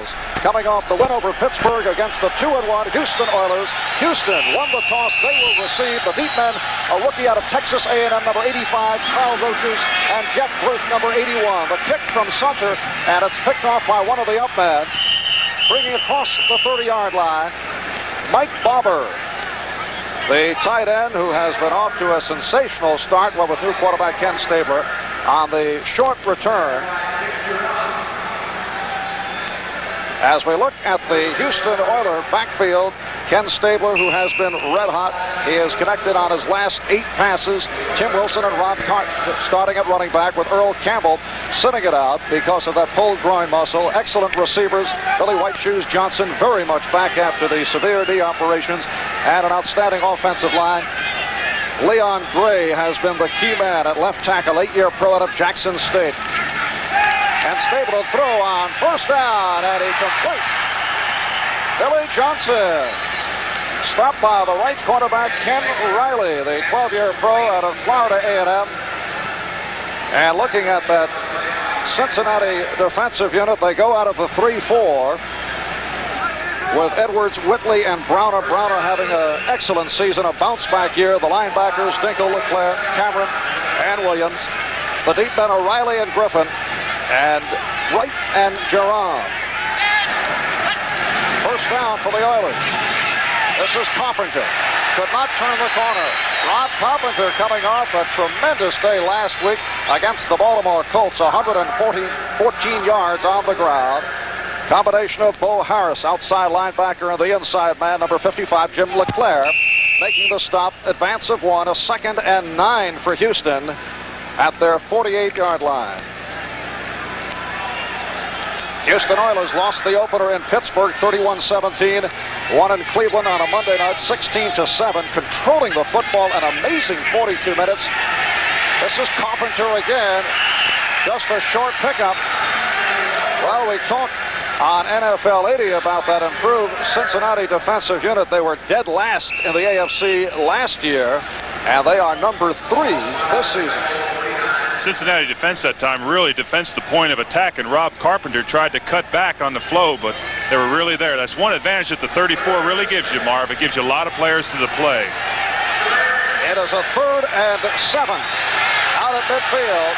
Bengals coming off the win over Pittsburgh against the 2-1 Houston Oilers. Houston won the toss. They will receive the deep men, a rookie out of Texas A&M, number 85, Carl Roaches, and Jeff Ruth, number 81. The kick from Sumter, and it's picked off by one of the up men. Bringing across the 30-yard line, Mike Bobber, the tight end, who has been off to a sensational start with new quarterback Ken Stabler on the short return. As we look at the Houston Oilers backfield, Ken Stabler, who has been red hot, he is connected on his last 8 passes. Tim Wilson and Rob Cart starting at running back, with Earl Campbell sitting it out because of that pulled groin muscle. Excellent receivers. Billy White Shoes Johnson very much back after the severe knee operations, and an outstanding offensive line. Leon Gray has been the key man at left tackle, 8-year pro out of Jackson State. And Stabler throw on first down, and he completes. Billy Johnson stopped by the right quarterback Ken Riley, the 12-year pro out of Florida A&M. And looking at that Cincinnati defensive unit, they go out of the 3-4 with Edwards, Whitley, and Browner. Browner having an excellent season, a bounce-back year. The linebackers, Dinkle, Leclerc, Cameron, and Williams. The deep men, O'Reilly and Griffin, and Wright and Jerome. First down for the Oilers. This is Carpenter. Could not turn the corner. Rob Carpenter coming off a tremendous day last week against the Baltimore Colts. 14 yards on the ground. Combination of Bo Harris, outside linebacker, and the inside man, number 55, Jim Leclerc, making the stop. Advance of 1, a 2nd and 9 for Houston at their 48-yard line. Houston Oilers lost the opener in Pittsburgh 31-17. Won in Cleveland on a Monday night 16-7. Controlling the football an amazing 42 minutes. This is Carpenter again. Just a short pickup. Well, we talked on NFL 80 about that improved Cincinnati defensive unit. They were dead last in the AFC last year, and they are number 3 this season. Cincinnati defense that time really defensed the point of attack, and Rob Carpenter tried to cut back on the flow, but they were really there. That's one advantage that the 34 really gives you, Marv. It gives you a lot of players to the play. It is a 3rd and 7 out at midfield,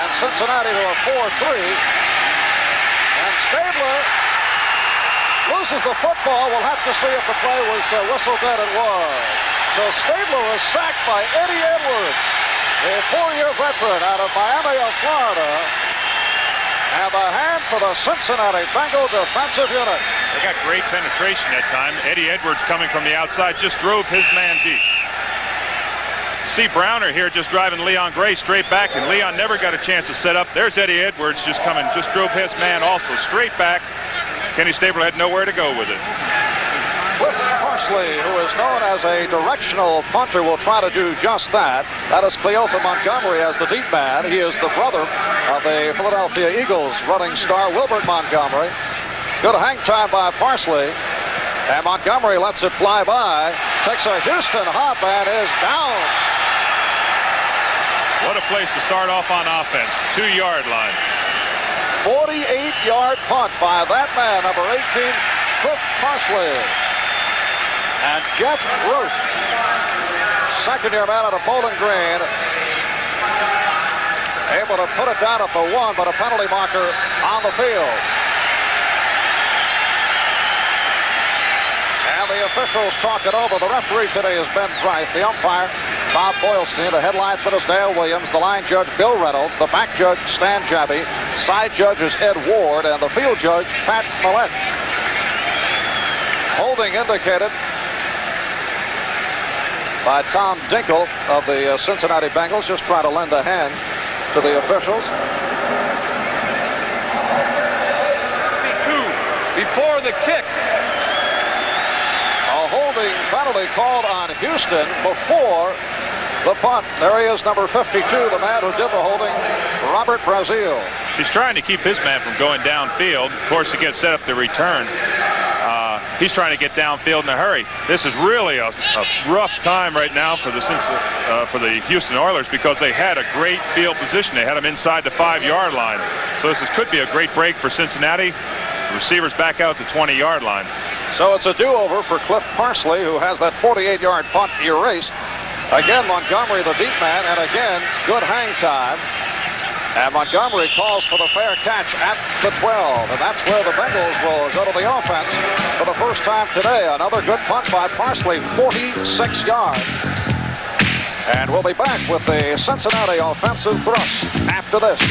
and Cincinnati to a 4-3. And Stabler loses the football. We'll have to see if the play was whistled dead. It was. So Stabler was sacked by Eddie Edwards, the 4-year veteran out of Miami of Florida. And the hand for the Cincinnati Bengal defensive unit. They got great penetration that time. Eddie Edwards coming from the outside just drove his man deep. See Browner here just driving Leon Gray straight back, and Leon never got a chance to set up. There's Eddie Edwards just coming, just drove his man also straight back. Kenny Stabler had nowhere to go with it. Cliff Parsley, who is known as a directional punter, will try to do just that. That is Cleotha Montgomery as the deep man. He is the brother of the Philadelphia Eagles running star Wilbert Montgomery. Good hang time by Parsley. And Montgomery lets it fly by. Takes a Houston hop and is down. What a place to start off on offense. 2-yard line. 48-yard punt by that man, number 18, Cliff Parsley. And Jeff Ruth, second-year man out of Bowling Green, able to put it down at the 1, but a penalty marker on the field. And the officials talk it over. The referee today is Ben Bright. The umpire, Bob Boylston. The headlinesman is Dale Williams. The line judge, Bill Reynolds. The back judge, Stan Jabby. Side judge is Ed Ward. And the field judge, Pat Millett. Holding indicated by Tom Dinkle of the Cincinnati Bengals. Just trying to lend a hand to the officials. Before the kick. A holding penalty called on Houston before the punt. There he is, number 52, the man who did the holding, Robert Brazil. He's trying to keep his man from going downfield. Of course, to get set up the return. He's trying to get downfield in a hurry. This is really a rough time right now for the Houston Oilers, because they had a great field position. They had him inside the 5-yard line. So this could be a great break for Cincinnati. The receivers back out at the 20-yard line. So it's a do-over for Cliff Parsley, who has that 48-yard punt erased. Again, Montgomery, the deep man, and again, good hang time. And Montgomery calls for the fair catch at the 12. And that's where the Bengals will go to the offense for the first time today. Another good punt by Parsley, 46 yards. And we'll be back with the Cincinnati offensive thrust after this.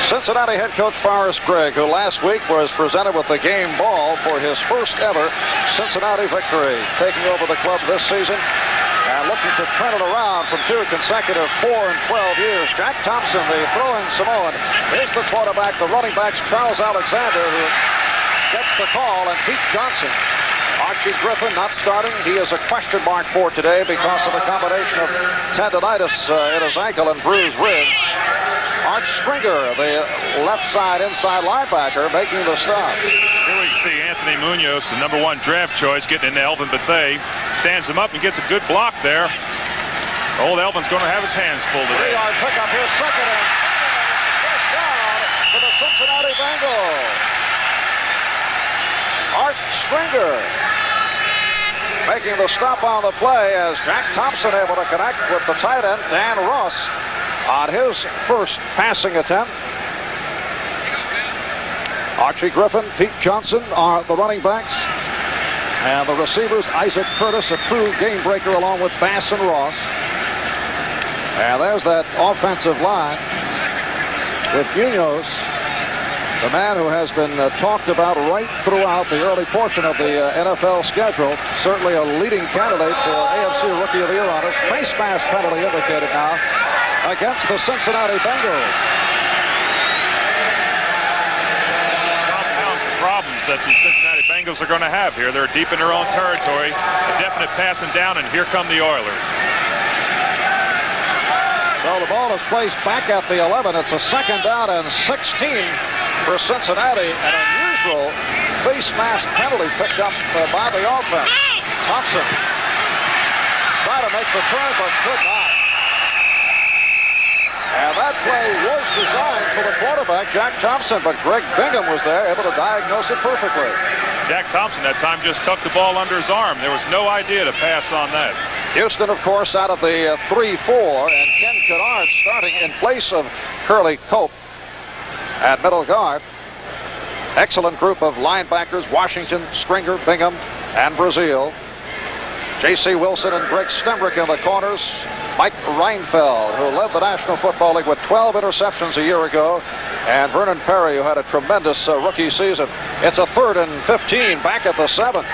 Cincinnati head coach Forrest Gregg, who last week was presented with the game ball for his first ever Cincinnati victory, taking over the club this season and looking to turn it around from 2 consecutive 4 and 12 years. Jack Thompson, the throwing Samoan, is the quarterback. The running backs, Charles Alexander, who gets the call, and Pete Johnson. Archie Griffin not starting. He is a question mark for today because of a combination of tendonitis in his ankle and bruised ribs. Art Springer, the left side inside linebacker, making the stop. Here we can see Anthony Munoz, the #1 draft choice, getting into Elvin Bethea. Stands him up and gets a good block there. Old Elvin's going to have his hands full today. 3-yard pickup here, second and first down for the Cincinnati Bengals. Art Springer making the stop on the play as Jack Thompson able to connect with the tight end, Dan Ross, on his first passing attempt. Archie Griffin, Pete Johnson are the running backs. And the receivers, Isaac Curtis, a true game breaker, along with Bass and Ross. And there's that offensive line with Munoz, the man who has been talked about right throughout the early portion of the NFL schedule. Certainly a leading candidate for AFC Rookie of the Year honors. Face mask penalty indicated now against the Cincinnati Bengals. Compounds the problems that the Cincinnati Bengals are going to have here. They're deep in their own territory. A definite passing down, and here come the Oilers. So the ball is placed back at the 11. It's a second down and 16 for Cincinnati. An unusual face mask penalty picked up by the offense. Thompson tried to make the turn, but could not. And that play was designed for the quarterback, Jack Thompson, but Greg Bingham was there, able to diagnose it perfectly. Jack Thompson that time just tucked the ball under his arm. There was no idea to pass on that. Houston, of course, out of the 3-4, and Ken Kennard starting in place of Curly Cope at middle guard. Excellent group of linebackers, Washington, Springer, Bingham, and Brazil. J.C. Wilson and Greg Stembrick in the corners. Mike Reinfeld, who led the National Football League with 12 interceptions a year ago, and Vernon Perry, who had a tremendous rookie season. It's a 3rd and 15 back at the 7.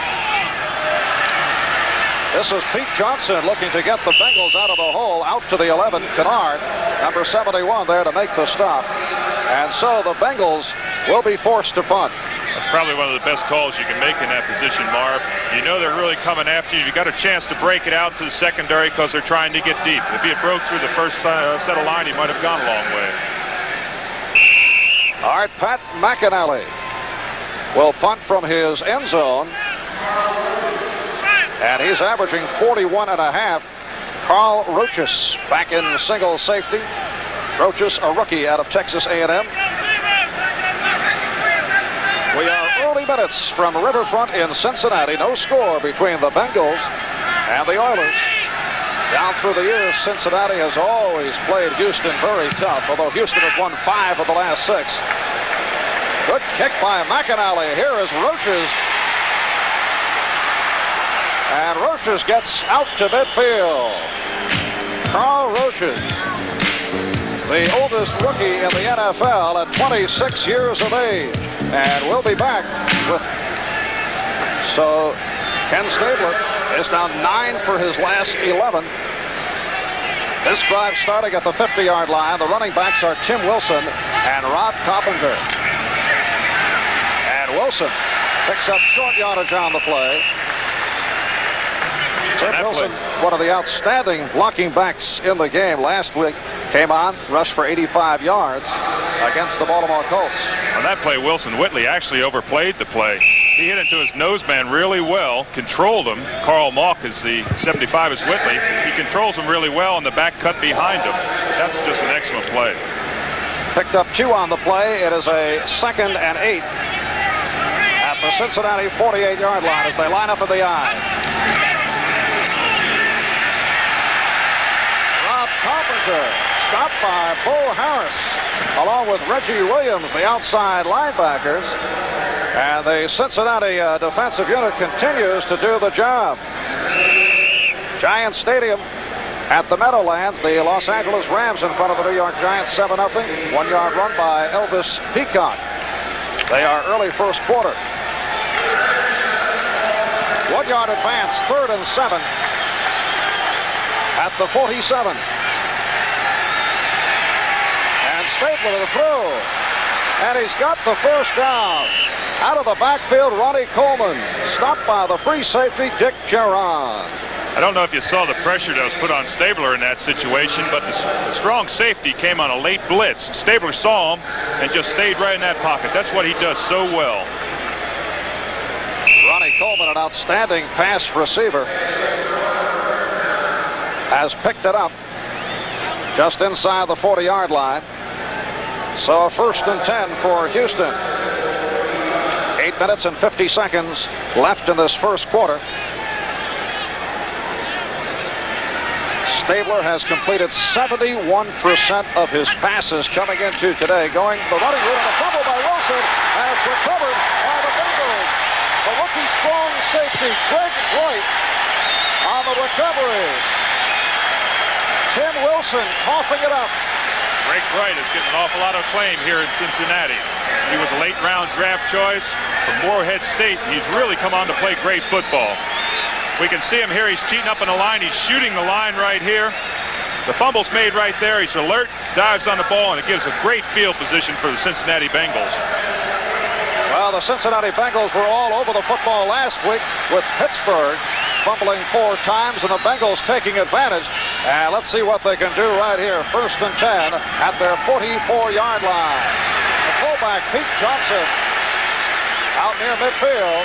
This is Pete Johnson looking to get the Bengals out of the hole, out to the 11. Kennard, number 71, there to make the stop. And so the Bengals will be forced to punt. That's probably one of the best calls you can make in that position, Marv. You know they're really coming after you. You got a chance to break it out to the secondary because they're trying to get deep. If he had broke through the first set of line, he might have gone a long way. All right, Pat McAnally will punt from his end zone. And he's averaging 41.5. Carl Roches back in single safety. Roches, a rookie out of Texas A&M. We are early minutes from Riverfront in Cincinnati. No score between the Bengals and the Oilers. Down through the years, Cincinnati has always played Houston very tough, although Houston has won 5 of the last 6. Good kick by McAnally. Here is Roches. And Roches gets out to midfield. Carl Roches, the oldest rookie in the NFL at 26 years of age. And we'll be back with... So Ken Stabler is now 9 for his last 11. This drive starting at the 50-yard line. The running backs are Tim Wilson and Rob Coppinger. And Wilson picks up short yardage on the play. Tim Wilson, one of the outstanding blocking backs in the game last week, came on, rushed for 85 yards against the Baltimore Colts. On that play, Wilson Whitley actually overplayed the play. He hit into his nose man really well, controlled him. Carl Malk is the 75 is Whitley. He controls him really well, and the back cut behind him. That's just an excellent play. Picked up 2 on the play. It is a 2nd and 8 at the Cincinnati 48-yard line as they line up in the I. Rob Carpenter stopped by Bo Harris along with Reggie Williams, the outside linebackers. And the Cincinnati defensive unit continues to do the job. Giant Stadium at the Meadowlands. The Los Angeles Rams in front of the New York Giants 7-0. 1-yard run by Elvis Peacock. They are early first quarter. 1-yard advance, 3rd and 7 at the 47. And Stapler to the throw. And he's got the first down. Out of the backfield, Ronnie Coleman. Stopped by the free safety, Dick Geron. I don't know if you saw the pressure that was put on Stabler in that situation, but the strong safety came on a late blitz. Stabler saw him and just stayed right in that pocket. That's what he does so well. Ronnie Coleman, an outstanding pass receiver, has picked it up just inside the 40-yard line. So a 1st and 10 for Houston. 8 minutes and 50 seconds left in this first quarter. Stabler has completed 71% of his passes coming into today. Going the running route and a fumble by Wilson, and it's recovered by the Bengals. The rookie strong safety, Greg Wright, on the recovery. Tim Wilson coughing it up. Greg Wright is getting an awful lot of acclaim here in Cincinnati. He was a late round draft choice from Morehead State. He's really come on to play great football. We can see him here. He's cheating up on the line. He's shooting the line right here. The fumble's made right there. He's alert, dives on the ball, and it gives a great field position for the Cincinnati Bengals. Well, the Cincinnati Bengals were all over the football last week with Pittsburgh fumbling 4 times and the Bengals taking advantage. And let's see what they can do right here. 1st and 10 at their 44-yard line. The fullback, Pete Johnson, out near midfield.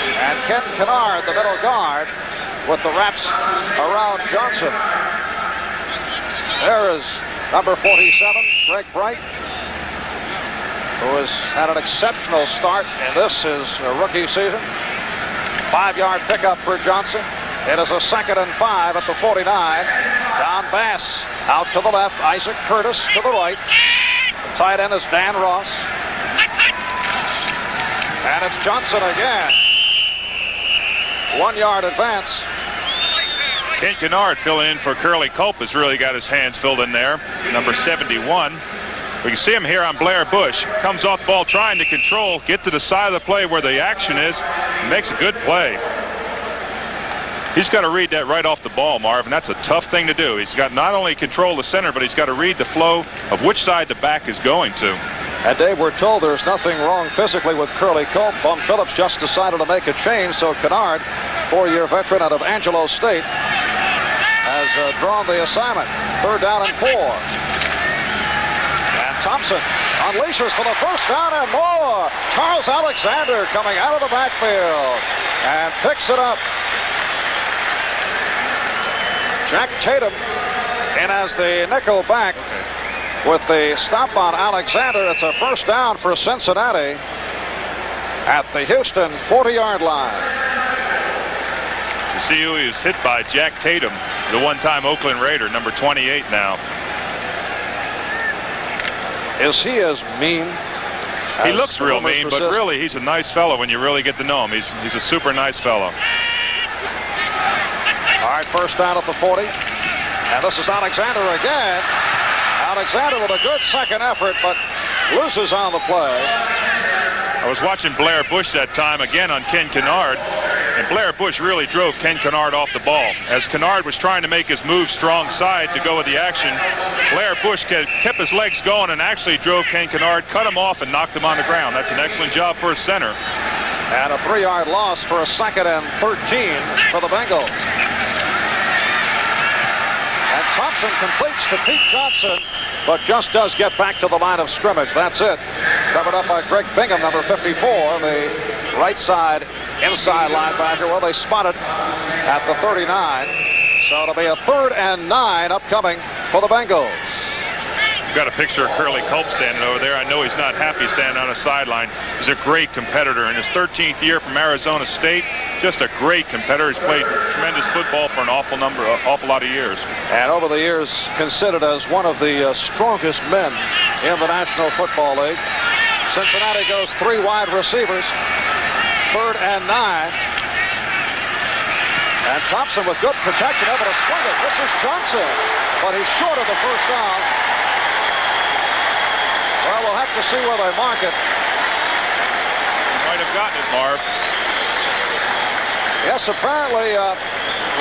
And Ken Kennard, the middle guard, with the wraps around Johnson. There is number 47, Greg Bright, who has had an exceptional start in this, his rookie season. 5-yard pickup for Johnson. It is a 2nd and 5 at the 49. Don Bass out to the left. Isaac Curtis to the right. The tight end is Dan Ross. And it's Johnson again. 1-yard advance. Ken Kennard filling in for Curly Culp has really got his hands filled in there. Number 71. We can see him here on Blair Bush. Comes off the ball trying to control, get to the side of the play where the action is, and makes a good play. He's got to read that right off the ball, Marv, and that's a tough thing to do. He's got not only control the center, but he's got to read the flow of which side the back is going to. And Dave, we're told there's nothing wrong physically with Curly Culp. Bum Phillips just decided to make a change, so Kennard, 4-year veteran out of Angelo State, has drawn the assignment. 3rd down and 4. And Thompson unleashes for the first down and more. Charles Alexander coming out of the backfield and picks it up. Jack Tatum in as the nickel back. With the stop on Alexander, it's a 1st down for Cincinnati at the Houston 40-yard line. You see who he was hit by, Jack Tatum, the one-time Oakland Raider, number 28 now. Is he as mean? He looks real mean, but really he's a nice fellow when you really get to know him. He's a super nice fellow. All right, 1st down at the 40. And this is Alexander again. Alexander with a good second effort, but loses on the play. I was watching Blair Bush that time again on Ken Kennard, and Blair Bush really drove Ken Kennard off the ball. As Kennard was trying to make his move strong side to go with the action, Blair Bush kept his legs going and actually drove Ken Kennard, cut him off, and knocked him on the ground. That's an excellent job for a center. And a 3-yard loss for a 2nd and 13 for the Bengals. And Thompson completes to Pete Johnson, but just does get back to the line of scrimmage. That's it. Covered up by Greg Bingham, number 54, the right side inside linebacker. Well, they spot it at the 39. So it'll be a 3rd and 9 upcoming for the Bengals. Got a picture of Curly Culp standing over there. I know he's not happy standing on a sideline. He's a great competitor. In his 13th year from Arizona State, just a great competitor. He's played tremendous football for an awful lot of years. And over the years, considered as one of the strongest men in the National Football League. Cincinnati goes 3 wide receivers, 3rd and 9. And Thompson with good protection, able to swing it. This is Johnson, but he's short of the first down. Well, we'll have to see where they mark it. He might have gotten it, Marv. Yes, apparently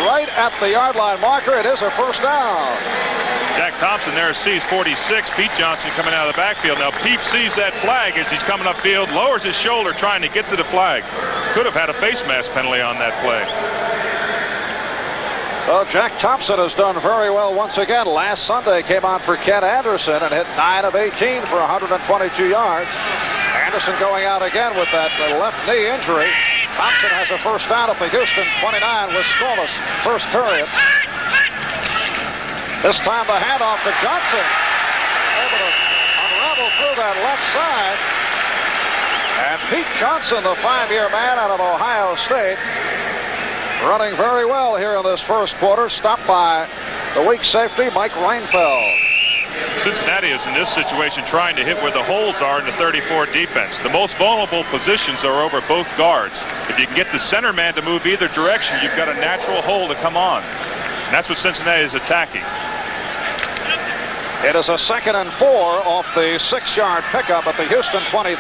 right at the yard line marker, it is a first down. Jack Thompson there sees 46. Pete Johnson coming out of the backfield. Now Pete sees that flag as he's coming upfield, lowers his shoulder trying to get to the flag. Could have had a face mask penalty on that play. So Jack Thompson has done very well once again. Last Sunday came on for Ken Anderson and hit 9 of 18 for 122 yards. Anderson going out again with that left knee injury. Thompson has a first down at the Houston 29 with scoreless first period. This time the handoff to Johnson. Able to unravel through that left side. And Pete Johnson, the 5-year man out of Ohio State, running very well here in this first quarter. Stopped by the weak safety, Mike Reinfeld. Cincinnati is in this situation trying to hit where the holes are in the 34 defense. The most vulnerable positions are over both guards. If you can get the center man to move either direction, you've got a natural hole to come on. And that's what Cincinnati is attacking. It is a 2nd and 4 off the 6-yard pickup at the Houston 23.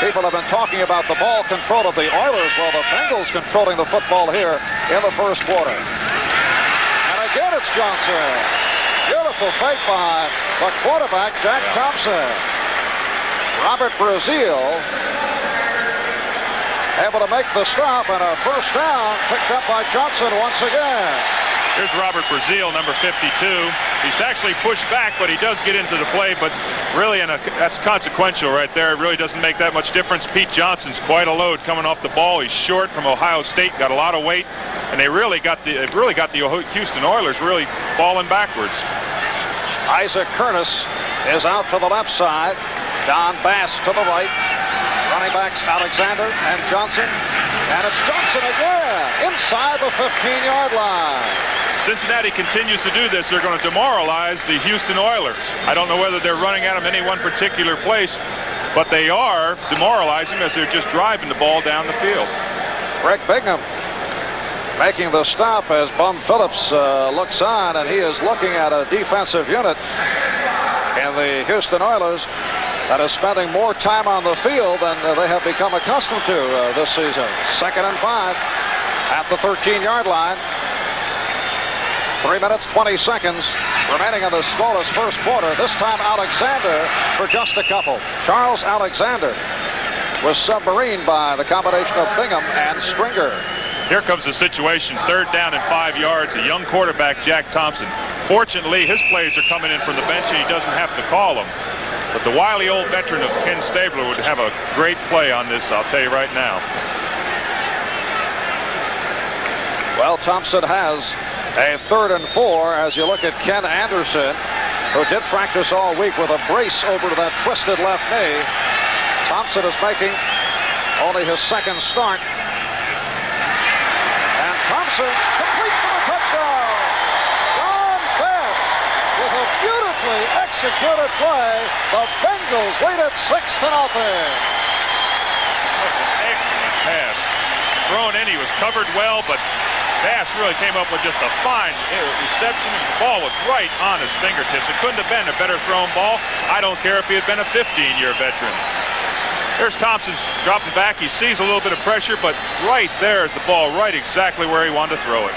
People have been talking about the ball control of the Oilers. Well, the Bengals controlling the football here in the first quarter. And again, it's Johnson. Beautiful fake by the quarterback, Jack Thompson. Robert Brazil able to make the stop, and a first down picked up by Johnson once again. Here's Robert Brazil, number 52. He's actually pushed back, but he does get into the play, but really that's consequential right there. It really doesn't make that much difference. Pete Johnson's quite a load coming off the ball. He's short from Ohio State, got a lot of weight, and they really got the Houston Oilers really falling backwards. Isaac Curtis is out to the left side. Don Bass to the right. Running backs Alexander and Johnson. And it's Johnson again inside the 15-yard line. Cincinnati continues to do this. They're going to demoralize the Houston Oilers. I don't know whether they're running at them any one particular place, but they are demoralizing as they're just driving the ball down the field. Greg Bingham making the stop as Bum Phillips looks on, and he is looking at a defensive unit in the Houston Oilers that is spending more time on the field than they have become accustomed to this season. 2nd and 5 at the 13-yard line. 3 minutes, 20 seconds remaining in the scoreless first quarter. This time Alexander for just a couple. Charles Alexander was submarined by the combination of Bingham and Stringer. Here comes the situation, 3rd down and 5 yards. A young quarterback, Jack Thompson. Fortunately, his plays are coming in from the bench and he doesn't have to call them. But the wily old veteran of Ken Stabler would have a great play on this, I'll tell you right now. Well, Thompson has a 3rd and 4 as you look at Ken Anderson, who did practice all week with a brace over to that twisted left knee. Thompson is making only his 2nd start. And Thompson completes for the touchdown. Don Bass with a beautifully executed play. The Bengals lead it 6-0. That was an excellent pass. Thrown in, he was covered well, but Bass really came up with just a fine reception, and the ball was right on his fingertips. It couldn't have been a better thrown ball. I don't care if he had been a 15-year veteran. There's Thompson dropping back. He sees a little bit of pressure, but right there is the ball right exactly where he wanted to throw it.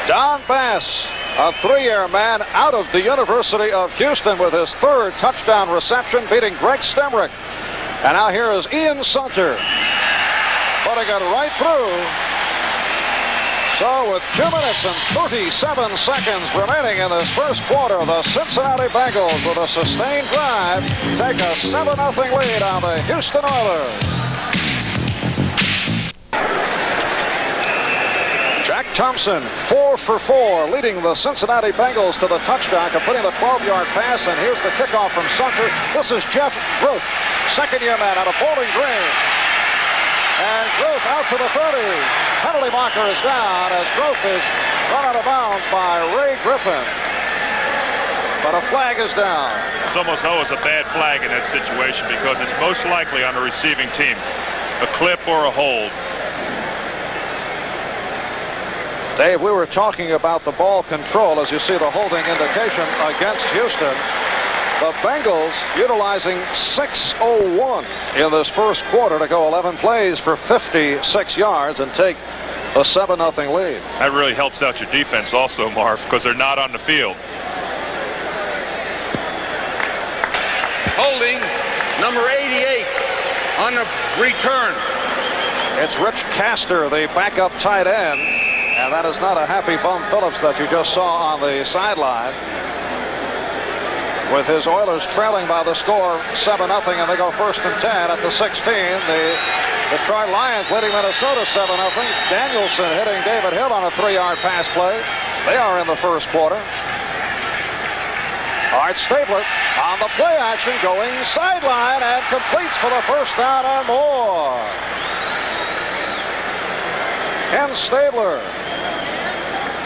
Don Bass, a 3-year man out of the University of Houston with his 3rd touchdown reception, beating Greg Stemrick. And now here is Ian Sunter putting it right through. So with 2 minutes and 37 seconds remaining in this first quarter, the Cincinnati Bengals with a sustained drive take a 7-0 lead on the Houston Oilers. Jack Thompson, 4 for 4, leading the Cincinnati Bengals to the touchdown, completing the 12-yard pass. And here's the kickoff from Sumter. This is Jeff Groth, second-year man out of Bowling Green. And Groth out to the 30. Penalty marker is down as Groth is run out of bounds by Ray Griffin. But a flag is down. It's almost always a bad flag in that situation because it's most likely on the receiving team. A clip or a hold. Dave, we were talking about the ball control as you see the holding indication against Houston. The Bengals utilizing 6:01 in this first quarter to go 11 plays for 56 yards and take a 7-0 lead. That really helps out your defense also, Marv, because they're not on the field. Holding number 88 on the return. It's Rich Castor, the backup tight end, and that is not a happy Bum Phillips that you just saw on the sideline. With his Oilers trailing by the score 7-0, and they go 1st and 10 at the 16. The Detroit Lions leading Minnesota 7-0. Danielson hitting David Hill on a 3-yard pass play. They are in the first quarter. Art Stabler on the play action, going sideline and completes for the first down and more. Ken Stabler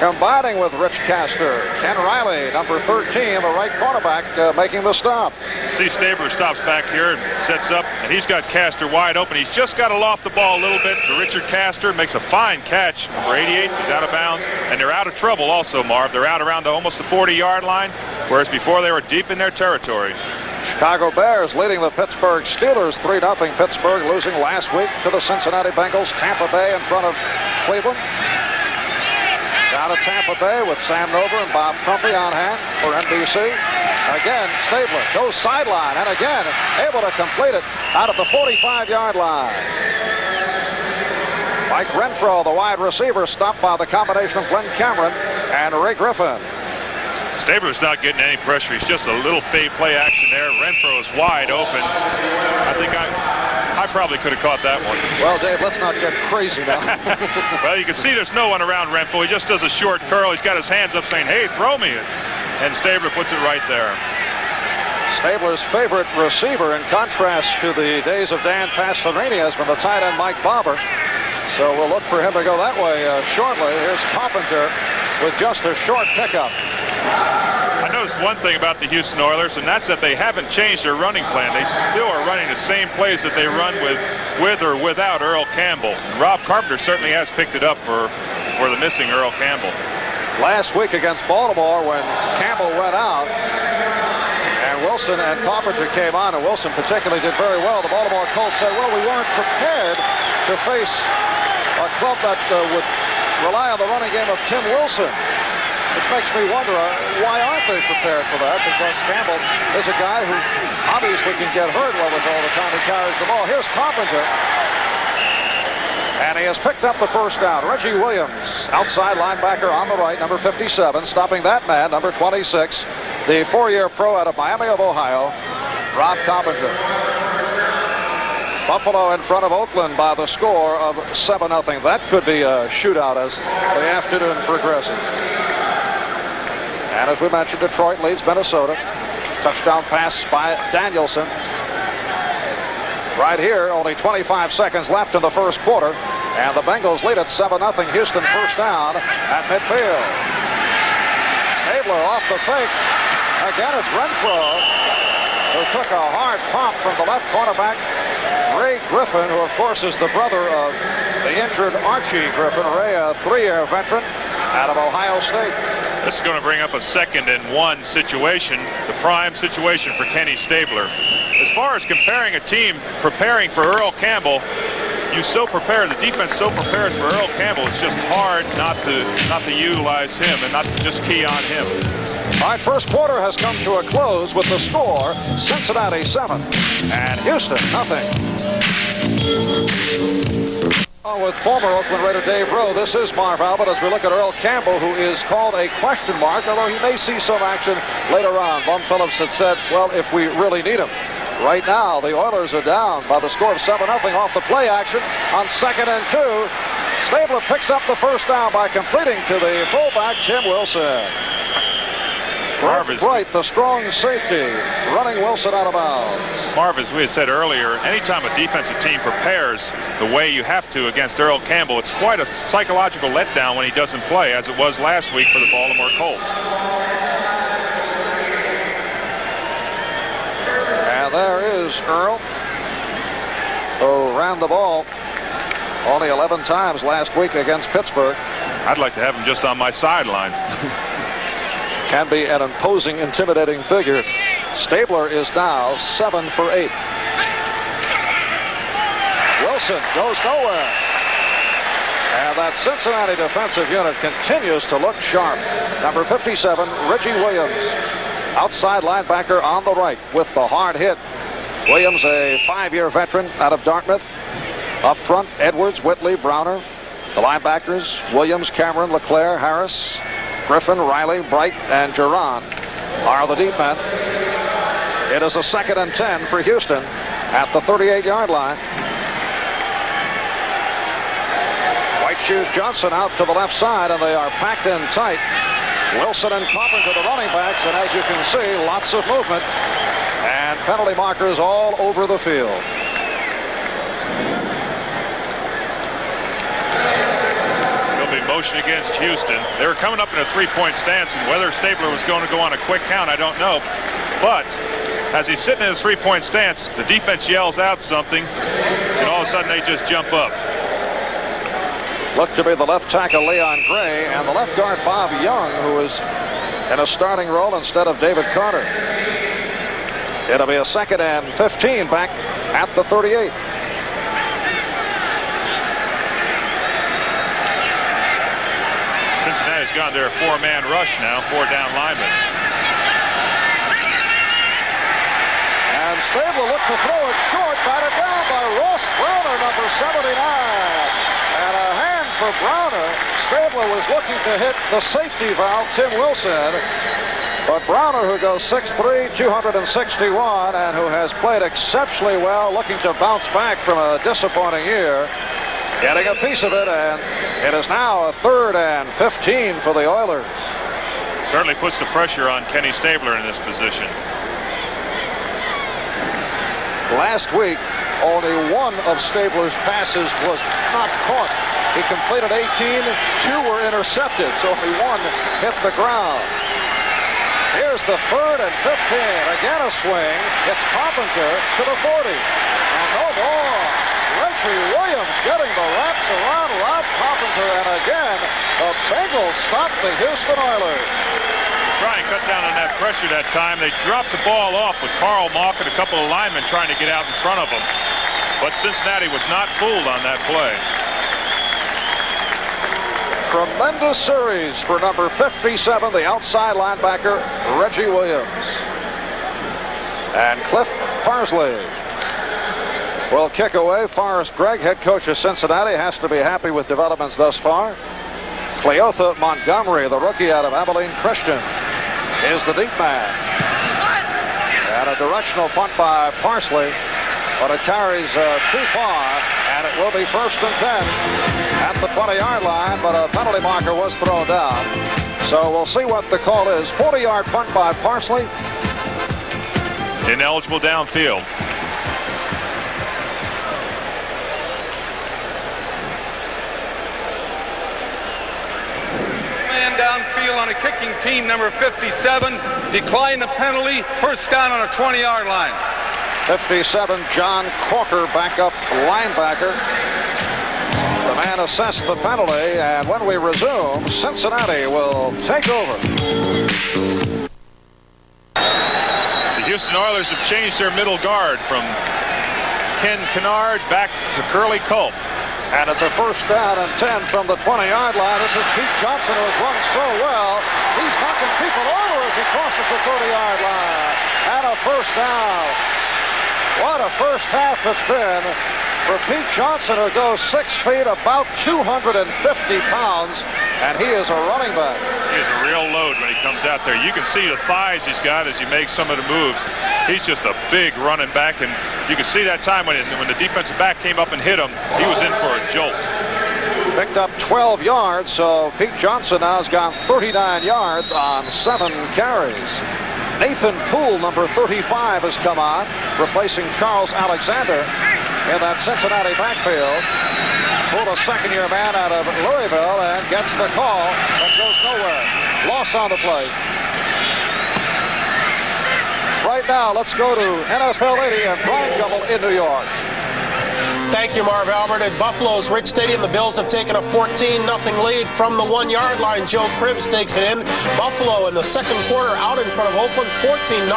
combining with Rich Castor. Ken Riley, number 13, the right cornerback, making the stop. See, Stabler stops back here and sets up, and he's got Castor wide open. He's just got to loft the ball a little bit to Richard Castor. Makes a fine catch. Number 88 is out of bounds, and they're out of trouble also, Marv. They're out around almost the 40-yard line, whereas before they were deep in their territory. Chicago Bears leading the Pittsburgh Steelers 3-0. Pittsburgh losing last week to the Cincinnati Bengals. Tampa Bay in front of Cleveland. Down to Tampa Bay with Sam Nover and Bob Crumpy on hand for NBC. Again, Stabler goes sideline and again able to complete it out of the 45-yard line. Mike Renfro, the wide receiver, stopped by the combination of Glenn Cameron and Ray Griffin. Stabler's not getting any pressure. He's just a little fade play action there. Renfro is wide open. I think I probably could have caught that one. Well, Dave, let's not get crazy now. Well, you can see there's no one around Renfro. He just does a short curl. He's got his hands up saying, hey, throw me it. And Stabler puts it right there. Stabler's favorite receiver, in contrast to the days of Dan Pastorini, has been the tight end Mike Bobber. So we'll look for him to go that way shortly. Here's Carpenter with just a short pickup. I noticed one thing about the Houston Oilers, and that's that they haven't changed their running plan. They still are running the same plays that they run with or without Earl Campbell. And Rob Carpenter certainly has picked it up for the missing Earl Campbell. Last week against Baltimore, when Campbell went out and Wilson and Carpenter came on, and Wilson particularly did very well, the Baltimore Colts said, well, we weren't prepared to face a club that would rely on the running game of Tim Wilson. Which makes me wonder, why aren't they prepared for that? Because Campbell is a guy who obviously can get hurt well with all the time he carries the ball. Here's Carpenter. And he has picked up the first down. Reggie Williams, outside linebacker on the right, number 57. Stopping that man, number 26. The 4-year pro out of Miami of Ohio, Rob Carpenter. Buffalo in front of Oakland by the score of 7-0. That could be a shootout as the afternoon progresses. And as we mentioned, Detroit leads Minnesota. Touchdown pass by Danielson. Right here, only 25 seconds left in the first quarter. And the Bengals lead at 7-0. Houston first down at midfield. Stabler off the fake. Again, it's Renfro, who took a hard pop from the left cornerback, Ray Griffin, who of course is the brother of the injured Archie Griffin. Ray, a 3-year veteran out of Ohio State. This is going to bring up a 2nd and 1 situation, the prime situation for Kenny Stabler. As far as comparing a team preparing for Earl Campbell, you so prepare, the defense so prepared for Earl Campbell, it's just hard not to utilize him and not to just key on him. All right, first quarter has come to a close with the score, Cincinnati 7 and Houston nothing. With former Oakland Raider Dave Rowe, this is Marv Albert as we look at Earl Campbell, who is called a question mark, although he may see some action later on. Bum Phillips had said, well, if we really need him. Right now, the Oilers are down by the score of 7-0 off the play action on 2nd and 2. Stabler picks up the first down by completing to the fullback, Tim Wilson. Marv, Bright, the strong safety, running Wilson out of bounds. Marv, as we had said earlier, anytime a defensive team prepares the way you have to against Earl Campbell, it's quite a psychological letdown when he doesn't play, as it was last week for the Baltimore Colts. And there is Earl, who ran the ball only 11 times last week against Pittsburgh. I'd like to have him just on my sideline. Can be an imposing, intimidating figure. Stabler is now 7 for 8. Wilson goes nowhere. And that Cincinnati defensive unit continues to look sharp. Number 57, Reggie Williams, outside linebacker on the right with the hard hit. Williams, a 5-year veteran out of Dartmouth. Up front, Edwards, Whitley, Browner. The linebackers, Williams, Cameron, LeClaire, Harris, Griffin, Riley, Bright, and Duran are the deep men. It is a 2nd and 10 for Houston at the 38-yard line. White Shoes Johnson out to the left side, and they are packed in tight. Wilson and Carpenter, the running backs, and as you can see, lots of movement and penalty markers all over the field. Motion against Houston. They were coming up in a 3-point stance, and whether Stabler was going to go on a quick count, I don't know. But as he's sitting in a 3-point stance, the defense yells out something, and all of a sudden they just jump up. Looked to be the left tackle, Leon Gray, and the left guard, Bob Young, who is in a starting role instead of David Carter. It'll be a 2nd and 15 back at the 38. Cincinnati's gone their 4-man rush now, 4 down linemen. And Stabler looked to throw it short, batted down by Ross Browner, number 79. And a hand for Browner. Stabler was looking to hit the safety valve, Tim Wilson. But Browner, who goes 6'3", 261, and who has played exceptionally well, looking to bounce back from a disappointing year, getting a piece of it, and it is now a 3rd and 15 for the Oilers. Certainly puts the pressure on Kenny Stabler in this position. Last week, only one of Stabler's passes was not caught. He completed 18, 2 were intercepted, so only 1 hit the ground. Here's the 3rd and 15. Again a swing. It's Carpenter to the 40. And no more. Reggie Williams getting the wraps around Rob Carpenter, and again the Bengals stop the Houston Oilers. Try and cut down on that pressure that time. They dropped the ball off with Carl Mock and a couple of linemen trying to get out in front of them. But Cincinnati was not fooled on that play. Tremendous series for number 57, the outside linebacker, Reggie Williams. And Cliff Parsley will kick away. Forrest Gregg, head coach of Cincinnati, has to be happy with developments thus far. Cleotha Montgomery, the rookie out of Abilene Christian, is the deep man. And a directional punt by Parsley, but it carries too far, and it will be 1st and 10 at the 20-yard line, but a penalty marker was thrown down. So we'll see what the call is. 40-yard punt by Parsley. Ineligible downfield. Downfield on a kicking team, number 57, decline the penalty, 1st down on a 20-yard line. 57, John Corker, backup linebacker. The man assessed the penalty, and when we resume, Cincinnati will take over. The Houston Oilers have changed their middle guard from Ken Kennard back to Curly Culp. And it's a 1st down and 10 from the 20-yard line. This is Pete Johnson, who has run so well. He's knocking people over as he crosses the 30-yard line. And a 1st down. What a first half it's been for Pete Johnson, who goes 6 feet, about 250 pounds, and he is a running back. He is a real load when he comes out there. You can see the thighs he's got as he makes some of the moves. He's just a big running back, and you can see that time when the defensive back came up and hit him, he was in for a jolt. picked up 12 yards, so Pete Johnson now has gone 39 yards on 7 carries. Nathan Poole, number 35, has come on, replacing Charles Alexander in that Cincinnati backfield. Poole, a second-year man out of Louisville, and gets the call, but goes nowhere. Loss on the play. Right now, let's go to NFL 80 and Brian Gumbel in New York. Thank you, Marv Albert. At Buffalo's Rich Stadium, the Bills have taken a 14-0 lead from the 1-yard line. Joe Cribbs takes it in. Buffalo in the second quarter out in front of Oakland, 14-0.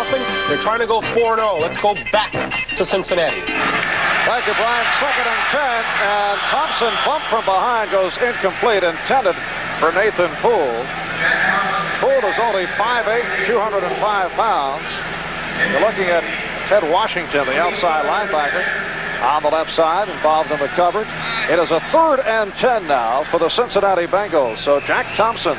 They're trying to go 4-0. Let's go back to Cincinnati. Thank you, Brian. 2nd and 10, and Thompson bumped from behind, goes incomplete, intended for Nathan Poole. Poole is only 5'8", 205 pounds. You're looking at Ted Washington, the outside linebacker, on the left side, involved in the coverage. It is a 3rd and 10 now for the Cincinnati Bengals. So Jack Thompson,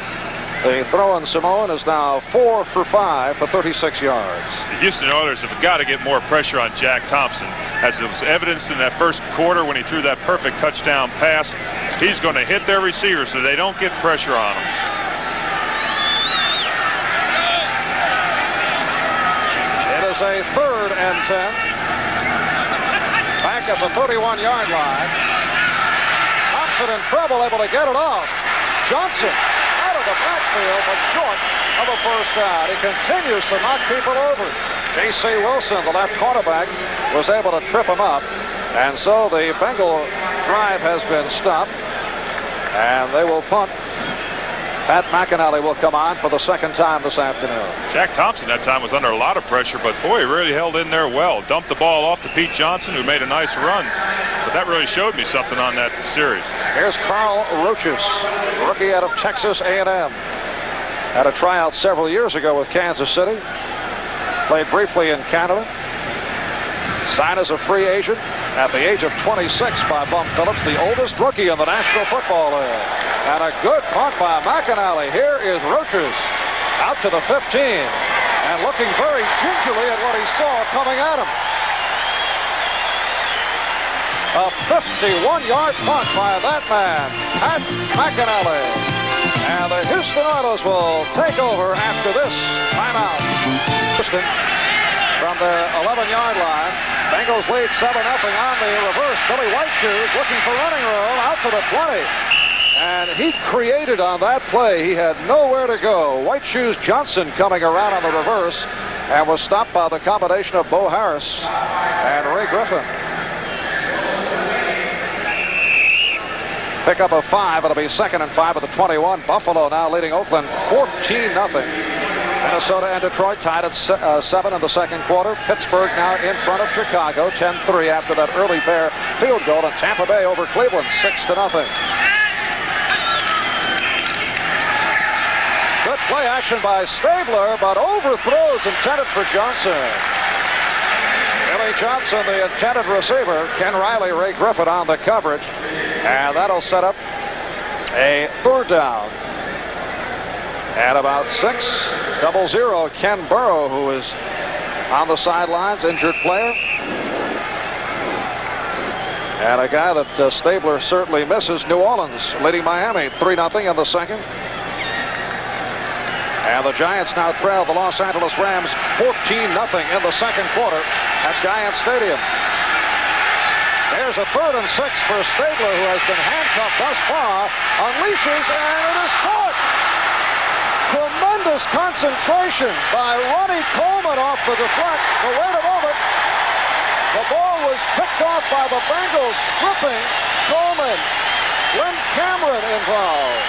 the throw-in Samoan, is now 4 for 5 for 36 yards. The Houston Oilers have got to get more pressure on Jack Thompson. As it was evidenced in that first quarter when he threw that perfect touchdown pass, he's going to hit their receivers so they don't get pressure on him. It is a 3rd and 10. Back at the 31-yard line. Thompson in trouble, able to get it off. Johnson out of the backfield, but short of a first down. He continues to knock people over. J.C. Wilson, the left quarterback, was able to trip him up. And so the Bengal drive has been stopped. And they will punt. Pat McAnally will come on for the 2nd time this afternoon. Jack Thompson that time was under a lot of pressure, but boy, he really held in there well. Dumped the ball off to Pete Johnson, who made a nice run. But that really showed me something on that series. Here's Carl Roches, rookie out of Texas A&M. Had a tryout several years ago with Kansas City. Played briefly in Canada. Signed as a free agent at the age of 26 by Bum Phillips, the oldest rookie in the National Football League. And a good punt by McAnally. Here is Roches out to the 15 and looking very gingerly at what he saw coming at him. A 51-yard punt by that man, Pat McAnally. And the Houston Oilers will take over after this timeout. Houston from their 11-yard line. Bengals lead 7-0 on the reverse. Billy Whiteshoes looking for running room out to the 20. And he created on that play. He had nowhere to go. Whiteshoes Johnson coming around on the reverse and was stopped by the combination of Bo Harris and Ray Griffin. Pick up a 5. It'll be 2nd and 5 at the 21. Buffalo now leading Oakland 14-0. Minnesota and Detroit tied at 7 in the second quarter. Pittsburgh now in front of Chicago 10-3 after that early Bear field goal. And Tampa Bay over Cleveland 6-0. Good play action by Stabler, but overthrows intended for Johnson. Billy Johnson, the intended receiver. Ken Riley, Ray Griffin on the coverage. And that'll set up a 3rd down. At about 6-0, Ken Burrow, who is on the sidelines, injured player. And a guy that Stabler certainly misses. New Orleans leading Miami 3-0 in the second. And the Giants now trail the Los Angeles Rams 14-0 in the second quarter at Giant Stadium. There's a 3rd and 6 for Stabler, who has been handcuffed thus far. Unleashes, and it is caught. Tremendous concentration by Ronnie Coleman off the deflect. But wait a moment. The ball was picked off by the Bengals, stripping Coleman. Glenn Cameron involved.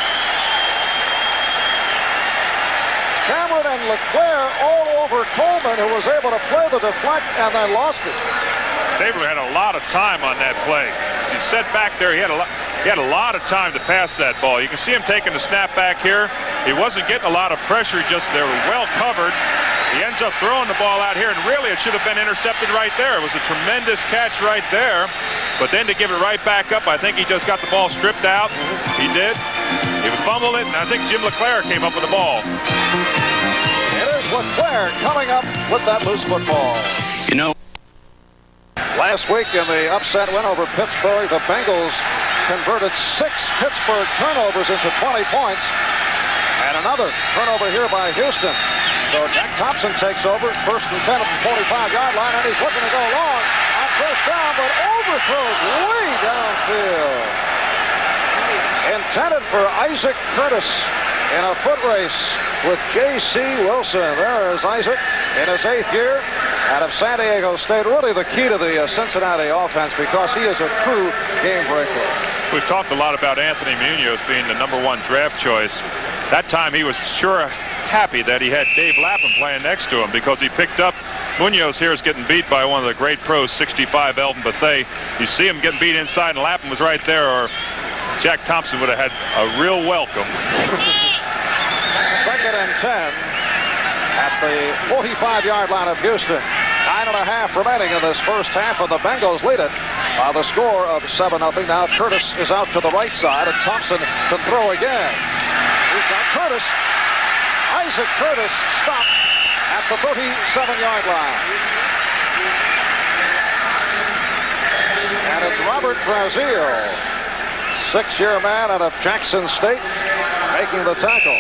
Cameron and LeClaire all over Coleman, who was able to play the deflect and then lost it. Stabler had a lot of time on that play. As he set back there, he had a lot of time to pass that ball. You can see him taking the snap back here. He wasn't getting a lot of pressure, just they were well covered. He ends up throwing the ball out here, and really it should have been intercepted right there. It was a tremendous catch right there. But then to give it right back up, I think he just got the ball stripped out. He did. He fumbled it, and I think Jim LeClaire came up with the ball. It is LeClaire coming up with that loose football. You know, Last week in the upset win over Pittsburgh, the Bengals converted 6 Pittsburgh turnovers into 20 points. And another turnover here by Houston. So Jack Thompson takes over, first and 10 at the 45-yard line, and he's looking to go long on first down, but overthrows way downfield. Intended for Isaac Curtis in a foot race with J.C. Wilson. There is Isaac in his 8th year out of San Diego State. Really the key to the Cincinnati offense because he is a true game breaker. We've talked a lot about Anthony Munoz being the #1 draft choice. That time he was sure happy that he had Dave Lapham playing next to him because he picked up Munoz here is getting beat by one of the great pros, 65 Elton Bethea. You see him getting beat inside and Lapham was right there, or Jack Thompson would have had a real welcome. 2nd and 10 at the 45-yard line of Houston. 9.5 remaining in this first half, and the Bengals lead it by the score of 7-0. Now Curtis is out to the right side, and Thompson to throw again. He's got Curtis. Isaac Curtis stopped at the 37-yard line. And it's Robert Brazil, 6-year man out of Jackson State, making the tackle.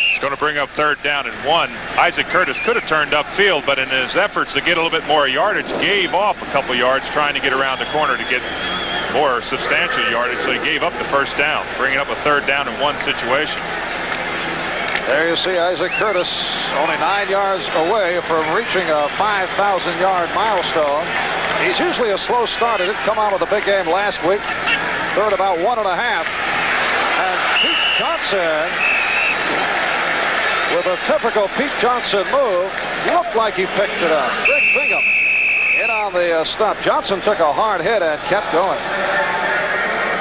It's going to bring up 3rd down and 1. Isaac Curtis could have turned upfield, but in his efforts to get a little bit more yardage, gave off a couple yards trying to get around the corner to get more substantial yardage, so he gave up the first down, bringing up a 3rd down and 1 situation. There you see Isaac Curtis only 9 yards away from reaching a 5,000-yard milestone. He's usually a slow starter. Didn't come out with a big game last week. Third about 1.5. And Pete Johnson, with a typical Pete Johnson move, looked like he picked it up. Greg Bingham in on the stop. Johnson took a hard hit and kept going.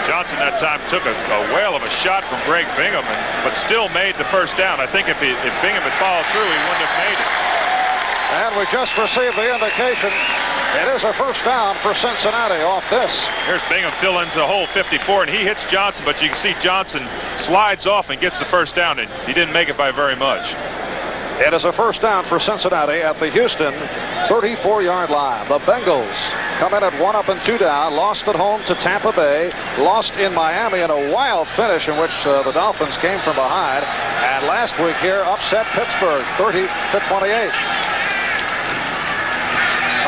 Johnson that time took a whale of a shot from Greg Bingham, but still made the first down. I think if Bingham had followed through, he wouldn't have made it. And we just received the indication. It is a first down for Cincinnati off this. Here's Bingham filling into the hole 54, and he hits Johnson, but you can see Johnson slides off and gets the first down, and he didn't make it by very much. It is a first down for Cincinnati at the Houston 34-yard line. The Bengals come in at 1 up and 2 down. Lost at home to Tampa Bay. Lost in Miami in a wild finish in which the Dolphins came from behind. And last week here upset Pittsburgh 30-28.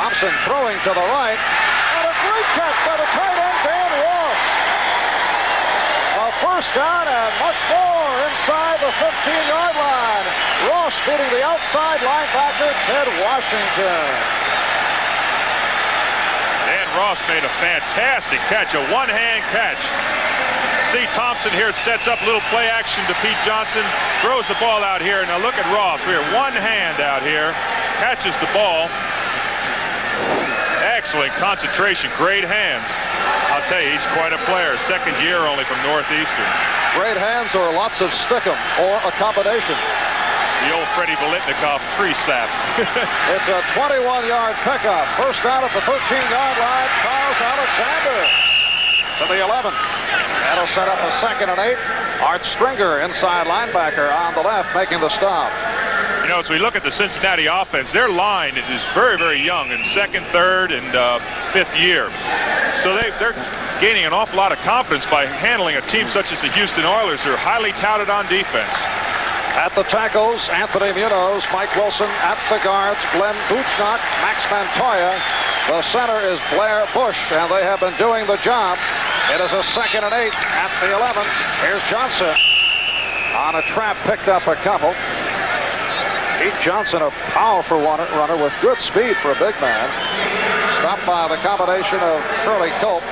Thompson throwing to the right. And a great catch by the tight end, Dan Ross. A first down and much more inside the 15-yard line. Ross beating the outside linebacker, Ted Washington. Dan Ross made a fantastic catch, a one-hand catch. See Thompson here sets up a little play action to Pete Johnson, throws the ball out here. Now look at Ross. We have one hand out here, catches the ball. Excellent concentration, great hands. I'll tell you, he's quite a player. 2nd year only from Northeastern. Great hands or lots of stickum or a combination. The old Freddie Bolitnikoff tree sap. It's a 21-yard pickup. First down at the 13-yard line. Charles Alexander to the 11. That'll set up a 2nd and 8. Art Stringer, inside linebacker on the left, making the stop. You know, as we look at the Cincinnati offense, their line is very, very young in 2nd, 3rd, and 5th year. So they're gaining an awful lot of confidence by handling a team such as the Houston Oilers, who are highly touted on defense. At the tackles, Anthony Munoz, Mike Wilson. At the guards, Glenn Buchnock, Max Montoya. The center is Blair Bush, and they have been doing the job. It is a 2nd and 8 at the 11. Here's Johnson on a trap, picked up a couple. Pete Johnson, a powerful runner with good speed for a big man. Stopped by the combination of Curly Culp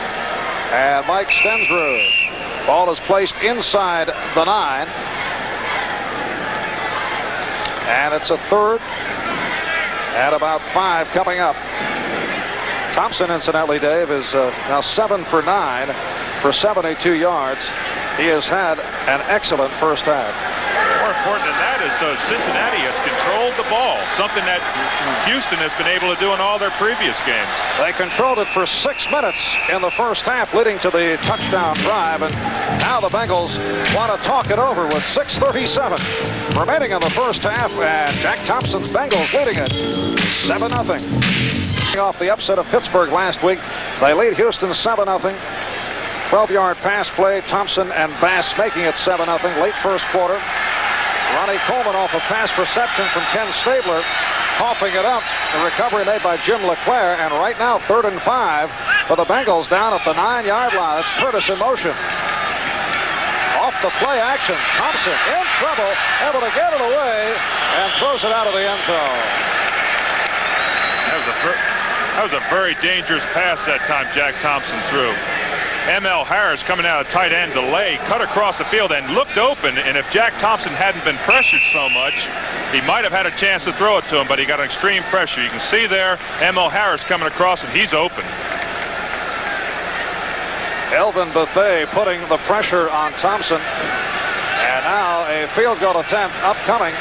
and Mike Stensrud. Ball is placed inside the 9. And it's a 3rd and about 5 coming up. Thompson, incidentally, Dave, is now 7 for 9 for 72 yards. He has had an excellent first half. More important than that is Cincinnati has controlled the ball, something that Houston has been able to do in all their previous games. They controlled it for 6 minutes in the first half, leading to the touchdown drive, and now the Bengals want to talk it over with 6:37 remaining in the first half, and Jack Thompson's Bengals leading it 7-0. Off the upset of Pittsburgh last week, they lead Houston 7-0. 12-yard pass play. Thompson and Bass making it 7-0 late first quarter. Ronnie Coleman off a pass reception from Ken Stabler, coughing it up. The recovery made by Jim LeClaire, and right now 3rd and 5 for the Bengals down at the 9-yard line. It's Curtis in motion. Off the play action, Thompson in trouble, able to get it away and throws it out of the end zone. That was a very dangerous pass that time Jack Thompson threw. M.L. Harris coming out of tight end delay, cut across the field and looked open, and if Jack Thompson hadn't been pressured so much, he might have had a chance to throw it to him, but he got extreme pressure. You can see there M.L. Harris coming across, and he's open. Elvin Bethea putting the pressure on Thompson, and now a field goal attempt upcoming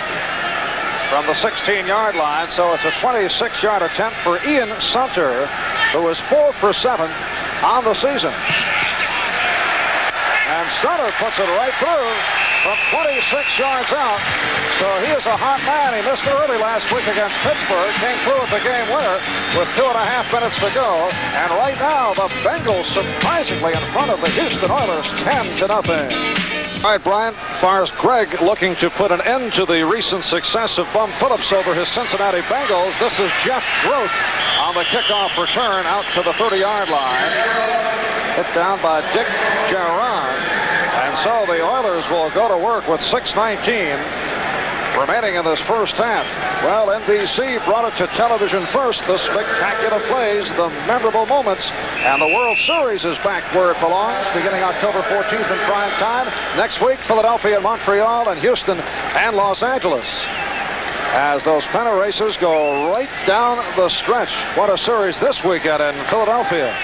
from the 16-yard line, so it's a 26-yard attempt for Ian Sunter, who is 4 for 7 on the season. And Sunter puts it right through from 26 yards out. So he is a hot man. He missed early last week against Pittsburgh. Came through with the game winner with 2.5 minutes to go. And right now, the Bengals surprisingly in front of the Houston Oilers 10-0. All right, Brian, as far as Greg looking to put an end to the recent success of Bum Phillips over his Cincinnati Bengals, this is Jeff Groth on the kickoff return out to the 30-yard line. Hit down by Dick Geron. And so the Oilers will go to work with 6:19 remaining in this first half. Well, NBC brought it to television first. The spectacular plays, the memorable moments, and the World Series is back where it belongs, beginning October 14th in prime time. Next week, Philadelphia and Montreal and Houston and Los Angeles, as those pennant races go right down the stretch. What a series this weekend in Philadelphia.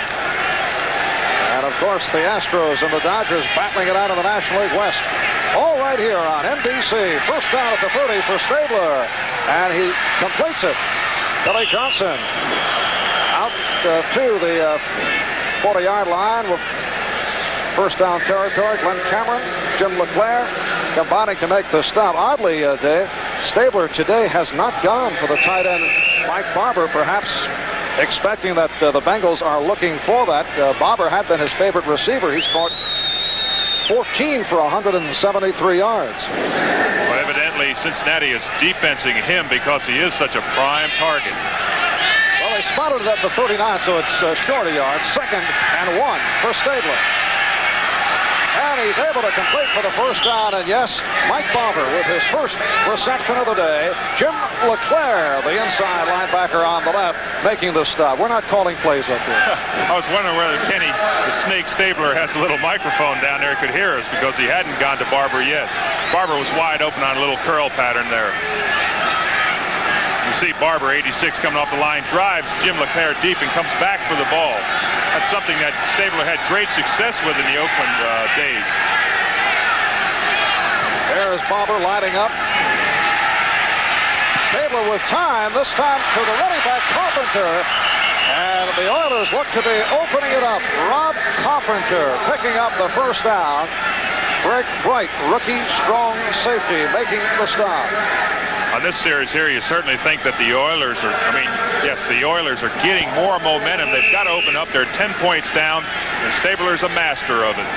And of course, the Astros and the Dodgers battling it out in the National League West. All right here on NBC. First down at the 30 for Stabler. And he completes it. Billy Johnson out to the 40-yard line with first down territory. Glenn Cameron, Jim LeClaire combining to make the stop. Oddly, Dave, Stabler today has not gone for the tight end Mike Barber, perhaps expecting that the Bengals are looking for that. Barber had been his favorite receiver. He's caught 14 for 173 yards. Well, evidently Cincinnati is defensing him because he is such a prime target. Well, they spotted it at the 39, so it's short a yard. 2nd and 1 for Stabler. And he's able to complete for the first down. And yes, Mike Barber with his first reception of the day. Jim LeClaire, the inside linebacker on the left, making the stop. We're not calling plays up here. I was wondering whether Kenny, the Snake Stabler, has a little microphone down there, could hear us, because he hadn't gone to Barber yet. Barber was wide open on a little curl pattern there. You see Barber, 86, coming off the line, drives Jim LeClaire deep and comes back for the ball. That's something that Stabler had great success with in the Oakland days. There is Barber lining up. Stabler with time, this time to the running back Carpenter. And the Oilers look to be opening it up. Rob Carpenter picking up the first down. Greg Bright, rookie strong safety, making the stop. On this series here, you certainly think that the Oilers are, the Oilers are getting more momentum. They've got to open up. They're 10 points down, and Stabler's a master of it.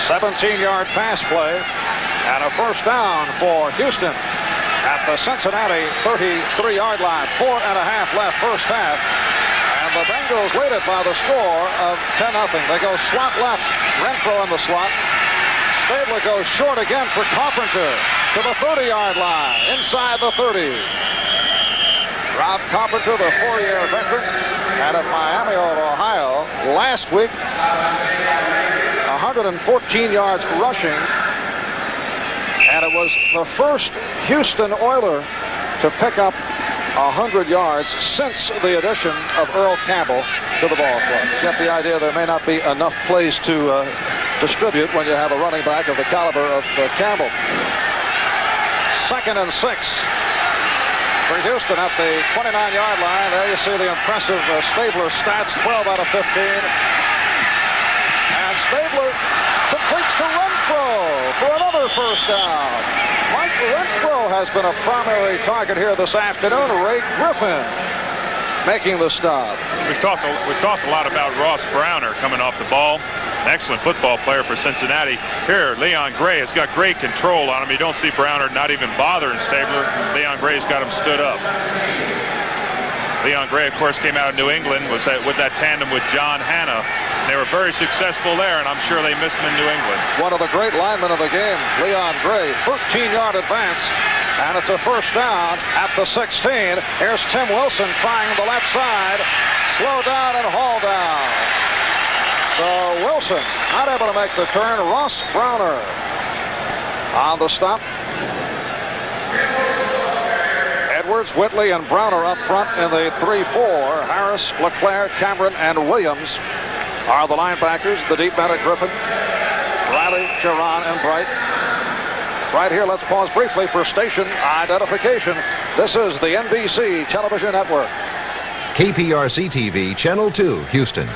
17-yard pass play, and a first down for Houston at the Cincinnati 33-yard line. 4.5 left first half, and the Bengals lead it by the score of 10-0. They go slot left, Renfro in the slot. Stabler goes short again for Carpenter to the 30-yard line, inside the 30. Rob Carpenter, the 4-year veteran out of Miami of Ohio, last week 114 yards rushing, and it was the first Houston Oiler to pick up 100 yards since the addition of Earl Campbell to the ball club. You get the idea there may not be enough plays to distribute when you have a running back of the caliber of Campbell. 2nd and 6 for Houston at the 29-yard line. There you see the impressive Stabler stats, 12 out of 15. And Stabler completes to Renfro for another first down. Mike Renfro has been a primary target here this afternoon. Ray Griffin making the stop. We've talked a lot about Ross Browner coming off the ball. An excellent football player for Cincinnati. Here, Leon Gray has got great control on him. You don't see Browner not even bothering Stabler. Leon Gray's got him stood up. Leon Gray, of course, came out of New England, was with that tandem with John Hanna. They were very successful there, and I'm sure they missed him in New England. One of the great linemen of the game, Leon Gray, 13-yard advance, and it's a first down at the 16. Here's Tim Wilson trying the left side. Slow down and haul down. So Wilson not able to make the turn. Ross Browner on the stop. Edwards, Whitley, and Browner up front in the 3-4. Harris, LeClaire, Cameron, and Williams are the linebackers. The deep men at Griffin, Riley, Geron, and Bright. Right here, let's pause briefly for station identification. This is the NBC Television Network. KPRC TV, Channel 2, Houston.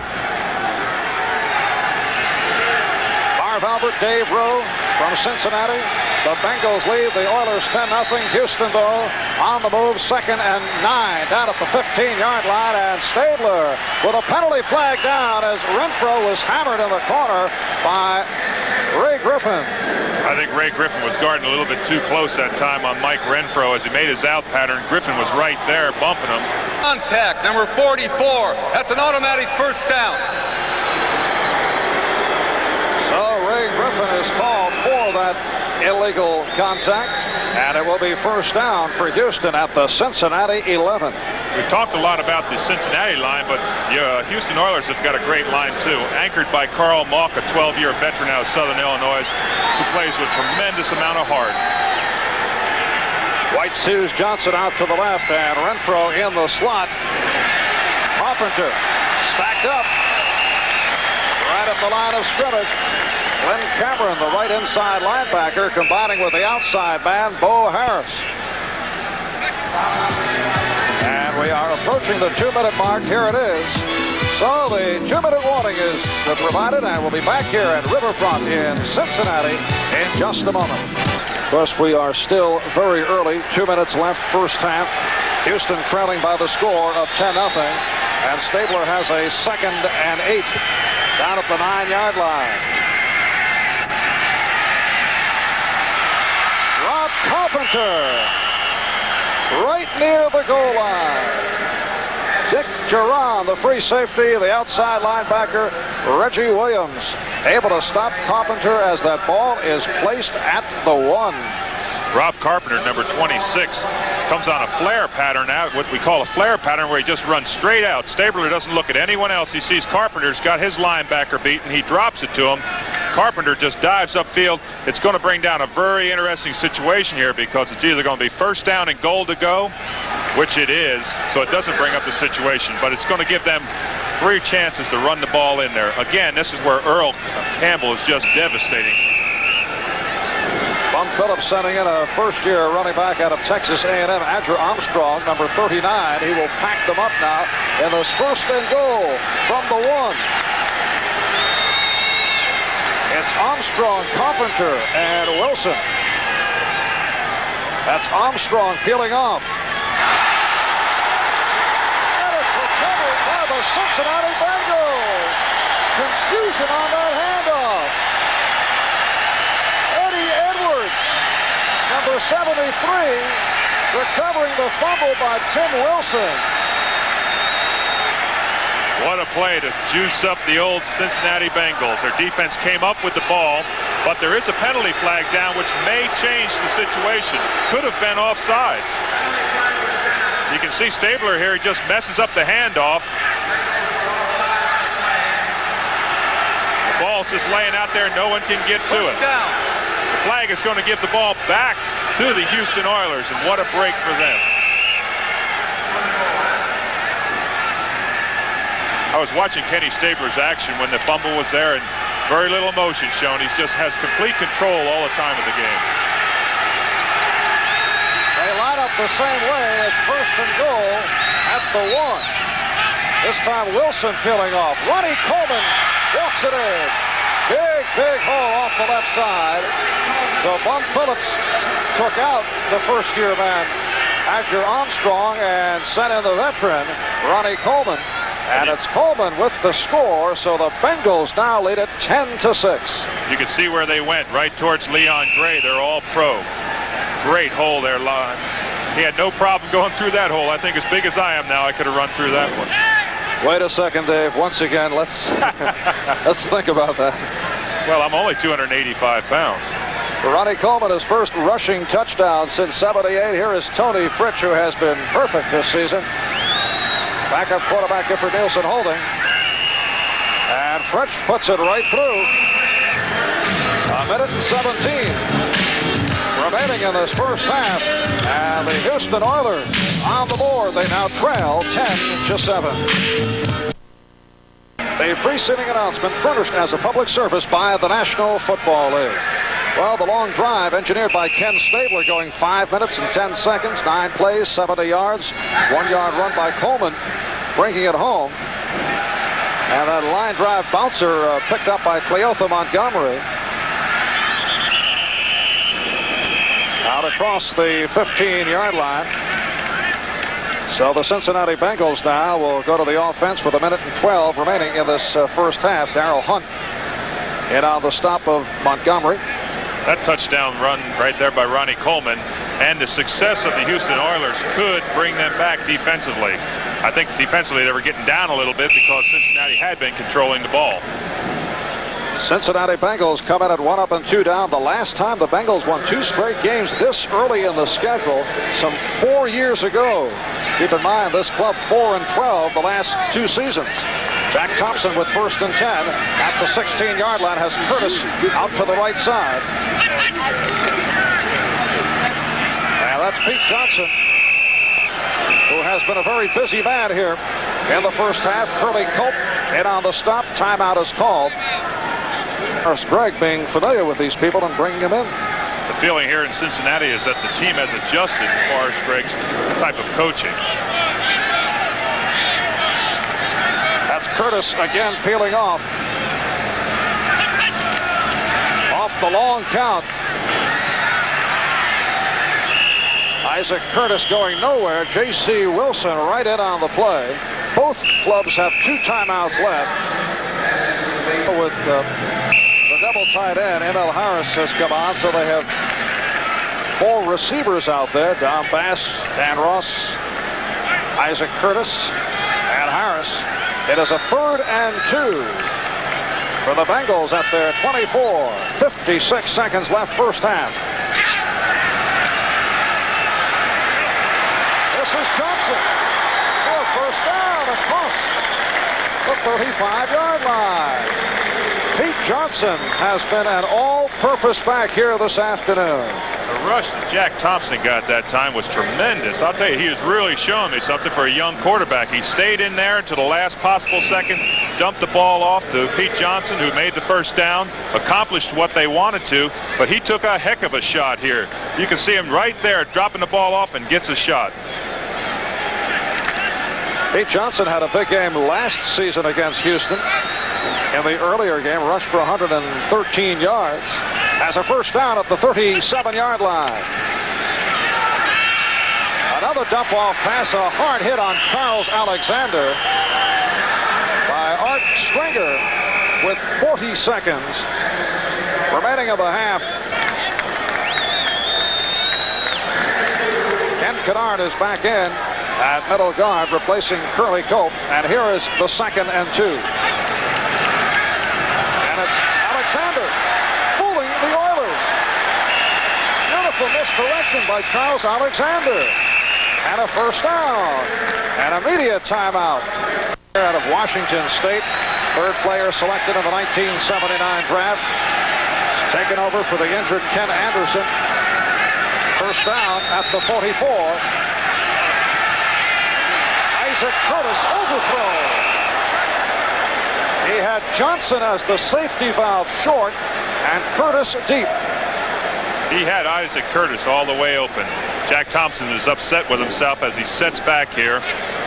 Marv Albert, Dave Rowe from Cincinnati. The Bengals lead the Oilers 10-0. Houston, though, on the move, 2nd and 9 down at the 15-yard line. And Stabler with a penalty flag down as Renfro was hammered in the corner by Ray Griffin. I think Ray Griffin was guarding a little bit too close that time on Mike Renfro as he made his out pattern. Griffin was right there bumping him. Contact, number 44. That's an automatic first down. So Ray Griffin is called for that illegal contact, and it will be first down for Houston at the Cincinnati 11. We've talked a lot about the Cincinnati line, but Houston Oilers have got a great line too, anchored by Carl Malk, a 12-year veteran out of Southern Illinois, who plays with tremendous amount of heart. White Suze Johnson out to the left, and Renfro in the slot. Carpenter stacked up right at the line of scrimmage. Glenn Cameron, the right inside linebacker, combining with the outside man, Bo Harris. And we are approaching the 2-minute mark. Here it is. So the 2-minute warning is provided, and we'll be back here at Riverfront in Cincinnati in just a moment. Of course, we are still very early. 2 minutes left, first half. Houston trailing by the score of 10-0. And Stabler has a 2nd and 8 down at the 9-yard line. Rob Carpenter right near the goal line. Dick Geron, the free safety, the outside linebacker, Reggie Williams, able to stop Carpenter as that ball is placed at the 1. Rob Carpenter, number 26, comes on a flare pattern out, what we call a flare pattern, where he just runs straight out. Stabler doesn't look at anyone else. He sees Carpenter's got his linebacker beaten. He drops it to him. Carpenter just dives upfield. It's going to bring down a very interesting situation here because it's either going to be first down and goal to go, which it is, so it doesn't bring up the situation, but it's going to give them 3 chances to run the ball in there. Again, this is where Earl Campbell is just devastating. Bum Phillips sending in a first-year running back out of Texas A&M, Andrew Armstrong, number 39. He will pack them up now in this first and goal from the 1. It's Armstrong, Carpenter, and Wilson. That's Armstrong peeling off. And it's recovered by the Cincinnati Bengals. Confusion on that handoff. Eddie Edwards, number 73, recovering the fumble by Tim Wilson. What a play to juice up the old Cincinnati Bengals. Their defense came up with the ball, but there is a penalty flag down which may change the situation. Could have been offsides. You can see Stabler here, he just messes up the handoff. The ball's just laying out there, no one can get to it. The flag is going to give the ball back to the Houston Oilers, and what a break for them. I was watching Kenny Stabler's action when the fumble was there, and very little emotion shown. He just has complete control all the time of the game. They line up the same way. It's first and goal at the 1. This time Wilson peeling off. Ronnie Coleman walks it in. Big hole off the left side. So Bum Phillips took out the first-year man Asher Armstrong and sent in the veteran, Ronnie Coleman. And it's Coleman with the score, so the Bengals now lead it 10-6. You can see where they went, right towards Leon Gray. They're all pro. Great hole there, Lon. He had no problem going through that hole. I think as big as I am now, I could have run through that one. Wait a second, Dave. Once again, let's think about that. Well, I'm only 285 pounds. Ronnie Coleman, his first rushing touchdown since '78. Here is Tony Fritsch, who has been perfect this season. Backup quarterback Gifford Nielsen holding. And Fritsch puts it right through. A minute and 17 remaining in this first half. And the Houston Oilers on the board. They now trail 10-7. The preceding announcement furnished as a public service by the National Football League. Well, the long drive engineered by Ken Stabler, going 5 minutes and 10 seconds, 9 plays, 70 yards, 1 yard run by Coleman, bringing it home. And that line drive bouncer picked up by Cleotha Montgomery. Out across the 15-yard line. So the Cincinnati Bengals now will go to the offense with 1 minute and 12 remaining in this first half. Darrell Hunt in on the stop of Montgomery. That touchdown run right there by Ronnie Coleman and the success of the Houston Oilers could bring them back defensively. I think defensively they were getting down a little bit because Cincinnati had been controlling the ball. Cincinnati Bengals come in at 1 up and 2 down. The last time the Bengals won 2 straight games this early in the schedule, some 4 years ago. Keep in mind, this club 4-12 the last 2 seasons. Jack Thompson with 1st and 10 at the 16-yard line has Curtis out to the right side. And that's Pete Johnson, who has been a very busy man here in the first half. Curly Culp in on the stop. Timeout is called. Forrest Gregg being familiar with these people and bringing them in. The feeling here in Cincinnati is that the team has adjusted to Forrest Gregg's type of coaching. That's Curtis again peeling off. Off the long count. Isaac Curtis going nowhere. J.C. Wilson right in on the play. Both clubs have 2 timeouts left. With the double tight end, M.L. Harris has come on, so they have 4 receivers out there. Don Bass, Dan Ross, Isaac Curtis, and Harris. It is a 3rd and 2 for the Bengals at their 24. 56 seconds left, first half. This is Johnson for a first down across the 35-yard line. Pete Johnson has been an all-purpose back here this afternoon. The rush that Jack Thompson got that time was tremendous. I'll tell you, he was really showing me something for a young quarterback. He stayed in there to the last possible second, dumped the ball off to Pete Johnson, who made the first down, accomplished what they wanted to, but he took a heck of a shot here. You can see him right there dropping the ball off and gets a shot. Pete Johnson had a big game last season against Houston. In the earlier game, rushed for 113 yards. Has a first down at the 37-yard line. Another dump-off pass, a hard hit on Charles Alexander by Art Stringer with 40 seconds remaining of the half. Ken Kennard is back in at middle guard, replacing Curly Culp. And here is the 2nd and 2. And it's Alexander fooling the Oilers. Beautiful misdirection by Charles Alexander. And a first down. An immediate timeout. Out of Washington State. 3rd player selected in the 1979 draft. It's taken over for the injured Ken Anderson. First down at the 44. Isaac Curtis overthrow. He had Johnson as the safety valve short and Curtis deep. He had Isaac Curtis all the way open. Jack Thompson is upset with himself as he sets back here.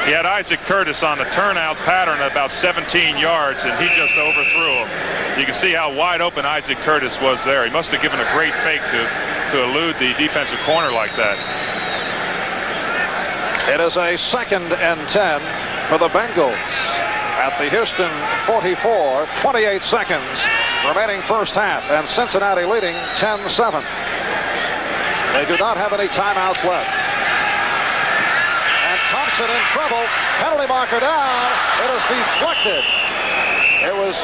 He had Isaac Curtis on a turnout pattern at about 17 yards, and he just overthrew him. You can see how wide open Isaac Curtis was there. He must have given a great fake to elude the defensive corner like that. It is a 2nd and 10 for the Bengals at the Houston 44, 28 seconds remaining first half, and Cincinnati leading 10-7. They do not have any timeouts left. And Thompson in trouble. Penalty marker down. It is deflected. It was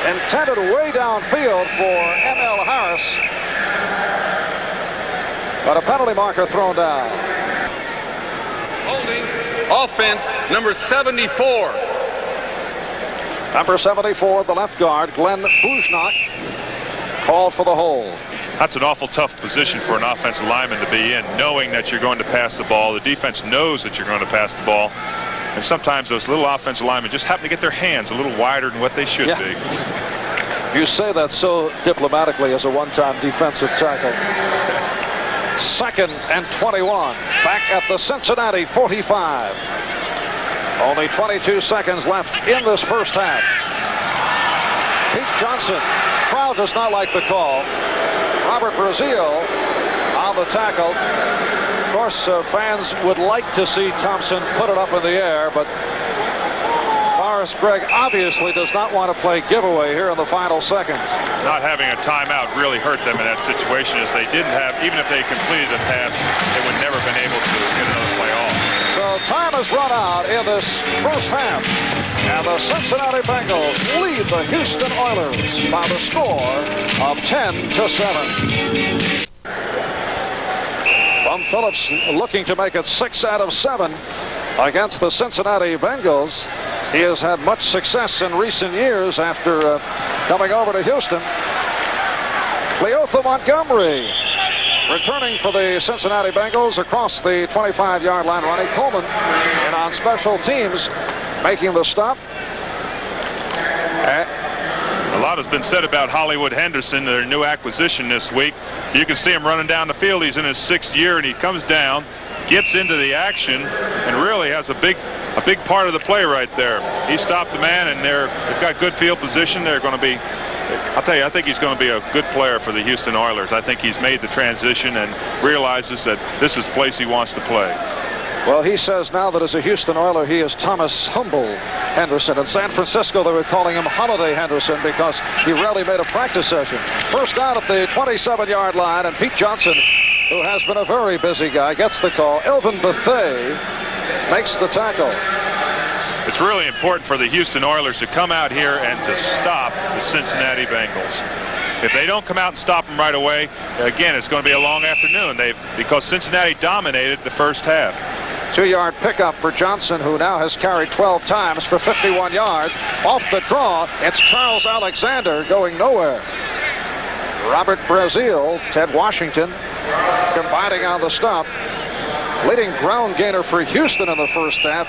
intended way downfield for M.L. Harris, but a penalty marker thrown down. Holding offense number 74. Number 74, the left guard, Glenn Bujnak, called for the hold. That's an awful tough position for an offensive lineman to be in, knowing that you're going to pass the ball. The defense knows that you're going to pass the ball. And sometimes those little offensive linemen just happen to get their hands a little wider than what they should be. You say that so diplomatically as a one-time defensive tackle. 2nd and 21. Back at the Cincinnati 45. Only 22 seconds left in this first half. Pete Johnson. Crowd does not like the call. Robert Brazil on the tackle. Of course, fans would like to see Thompson put it up in the air, but Forrest Gregg obviously does not want to play giveaway here in the final seconds. Not having a timeout really hurt them in that situation, as they didn't have, even if they completed the pass, they would never been able to get another play off. So time has run out in this first half, and the Cincinnati Bengals lead the Houston Oilers by the score of 10-7. Bum Phillips looking to make it 6 out of 7 against the Cincinnati Bengals. He has had much success in recent years after coming over to Houston. Cleotha Montgomery returning for the Cincinnati Bengals across the 25-yard line. Ronnie Coleman, and on special teams, making the stop. A lot has been said about Hollywood Henderson, their new acquisition this week. You can see him running down the field. He's in his 6th year, and he comes down, gets into the action, and really has a big part of the play right there. He stopped the man, and they've got good field position. They're going to be, I'll tell you, I think he's going to be a good player for the Houston Oilers. I think he's made the transition and realizes that this is the place he wants to play. Well, he says now that as a Houston Oiler, he is Thomas Humble Henderson. In San Francisco, they were calling him Holiday Henderson because he rarely made a practice session. First down at the 27-yard line, and Pete Johnson, who has been a very busy guy, gets the call. Elvin Bethea makes the tackle. It's really important for the Houston Oilers to come out here and to stop the Cincinnati Bengals. If they don't come out and stop them right away, again, it's going to be a long afternoon. Because Cincinnati dominated the first half. 2-yard pickup for Johnson, who now has carried 12 times for 51 yards. Off the draw, it's Charles Alexander going nowhere. Robert Brazil, Ted Washington combining on the stop. Leading ground gainer for Houston in the first half,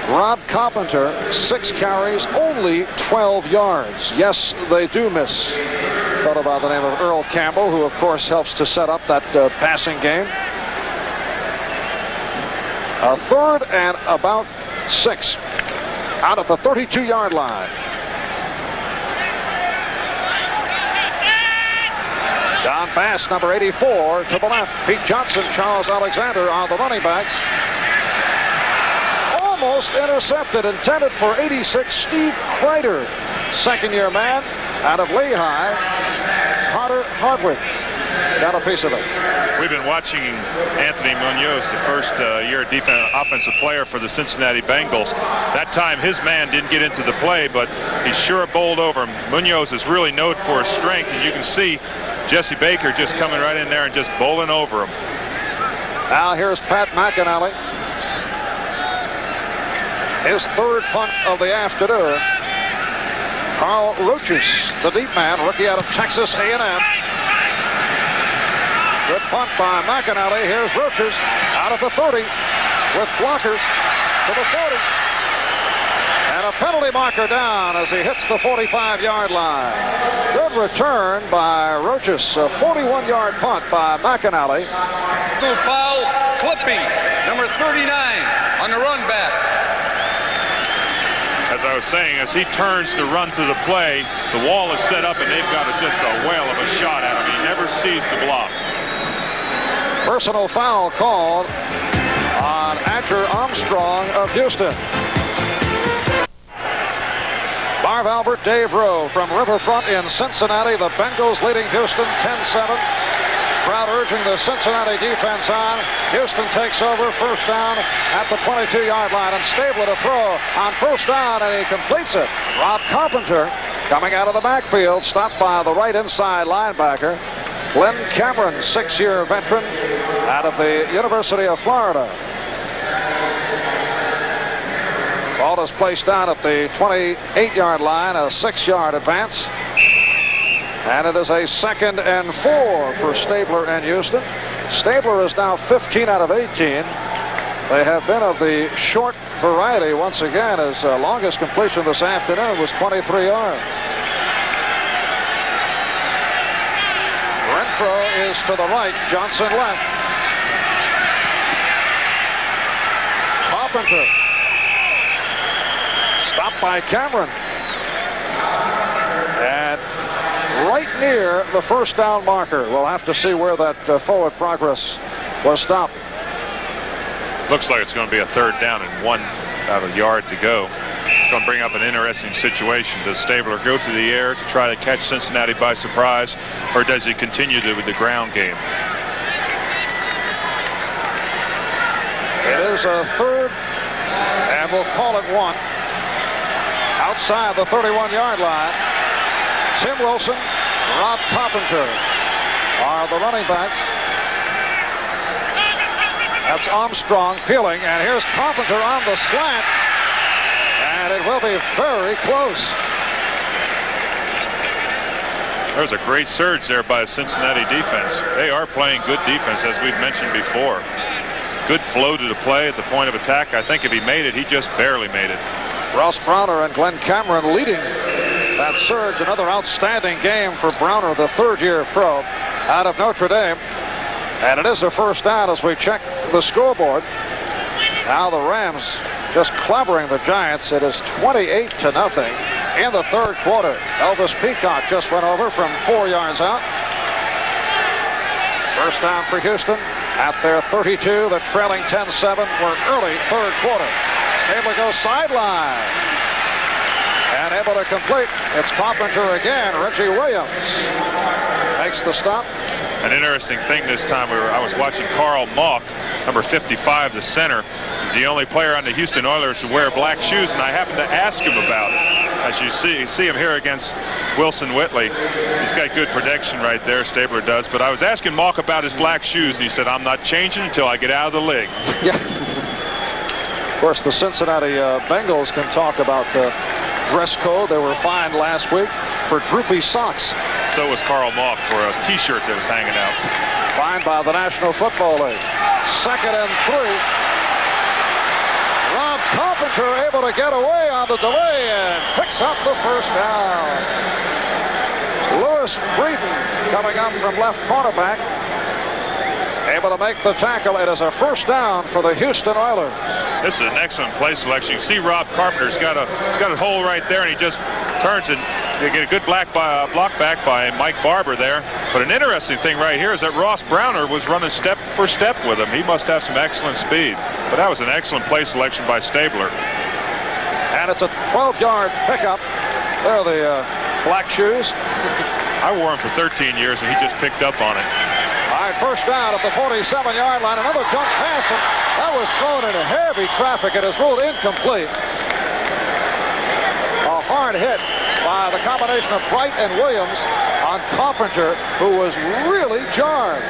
Rob Carpenter, 6 carries, only 12 yards. Yes, they do miss a fellow by the name of Earl Campbell, who of course helps to set up that passing game. A 3rd and about 6 out at the 32-yard line. Don Bass, number 84, to the left. Pete Johnson, Charles Alexander on the running backs. Almost intercepted, intended for 86, Steve Kreider, 2nd-year man out of Lehigh. Carter Hardwick got a piece of it. We've been watching Anthony Munoz, the first-year offensive player for the Cincinnati Bengals. That time, his man didn't get into the play, but he sure bowled over him. Munoz is really known for his strength, and you can see Jesse Baker just coming right in there and just bowling over him. Now here's Pat McAnally. His 3rd punt of the afternoon. Carl Roaches, the deep man, rookie out of Texas A&M. Good punt by McAnally. Here's Roaches out of the 30 with blockers to the 40. And a penalty marker down as he hits the 45-yard line. Good return by Roaches. A 41-yard punt by McAnally. Foul, Clippy, number 39 on the run back. As I was saying, as he turns to run to the play, the wall is set up and they've got just a whale of a shot at him. He never sees the block. Personal foul called on catcher Armstrong of Houston. Marv Albert, Dave Rowe from Riverfront in Cincinnati. The Bengals leading Houston 10-7. Crowd urging the Cincinnati defense on. Houston takes over, first down at the 22-yard line, and Stabler to throw on first down, and he completes it. Rob Carpenter coming out of the backfield, stopped by the right inside linebacker. Glenn Cameron, 6-year veteran out of the University of Florida. Ball is placed down at the 28-yard line, a 6-yard advance. And it is a 2nd and 4 for Stabler and Houston. Stabler is now 15 out of 18. They have been of the short variety once again. His longest completion this afternoon was 23 yards. Renfro is to the right, Johnson left. Carpenter. Stopped by Cameron. And right near the first down marker. We'll have to see where that forward progress was stopped. Looks like it's going to be a 3rd down and about a yard to go. It's going to bring up an interesting situation. Does Stabler go to the air to try to catch Cincinnati by surprise, or does he continue with the ground game? It is a 3rd, and we'll call it 1. Outside the 31-yard line, Tim Wilson, Rob Carpenter are the running backs. That's Armstrong peeling, and here's Carpenter on the slant, and it will be very close. There's a great surge there by the Cincinnati defense. They are playing good defense, as we've mentioned before. Good flow to the play at the point of attack. I think if he made it, he just barely made it. Ross Browner and Glenn Cameron leading that surge. Another outstanding game for Browner, the 3rd-year pro out of Notre Dame. And it is a first down as we check the scoreboard. Now the Rams just clobbering the Giants. It is 28-0 in the 3rd quarter. Elvis Peacock just went over from 4 yards out. First down for Houston at their 32. The trailing 10-7. We're early 3rd quarter. Stabler goes sideline. And able to complete. It's Carpenter again. Reggie Williams makes the stop. An interesting thing this time, I was watching Carl Malk, number 55, the center. He's the only player on the Houston Oilers to wear black shoes, and I happened to ask him about it. As you see him here against Wilson Whitley. He's got good protection right there, Stabler does. But I was asking Malk about his black shoes, and he said, I'm not changing until I get out of the league. Yeah. Of course, the Cincinnati Bengals can talk about the dress code. They were fined last week for droopy socks. So was Carl Malk for a T-shirt that was hanging out. Fined by the National Football League. 2nd and 3. Rob Carpenter able to get away on the delay and picks up the first down. Lewis Breeden coming up from left cornerback, able to make the tackle. It is a first down for the Houston Oilers. This is an excellent play selection. You see Rob Carpenter's got a hole right there, and he just turns and you get a good block back by Mike Barber there. But an interesting thing right here is that Ross Browner was running step for step with him. He must have some excellent speed. But that was an excellent play selection by Stabler. And it's a 12-yard pickup. There are the black shoes. I wore them for 13 years, and he just picked up on it. All right, first down at the 47-yard line. Another jump pass, and that was thrown into heavy traffic and is ruled incomplete. A hard hit by the combination of Bright and Williams on Carpenter, who was really jarred.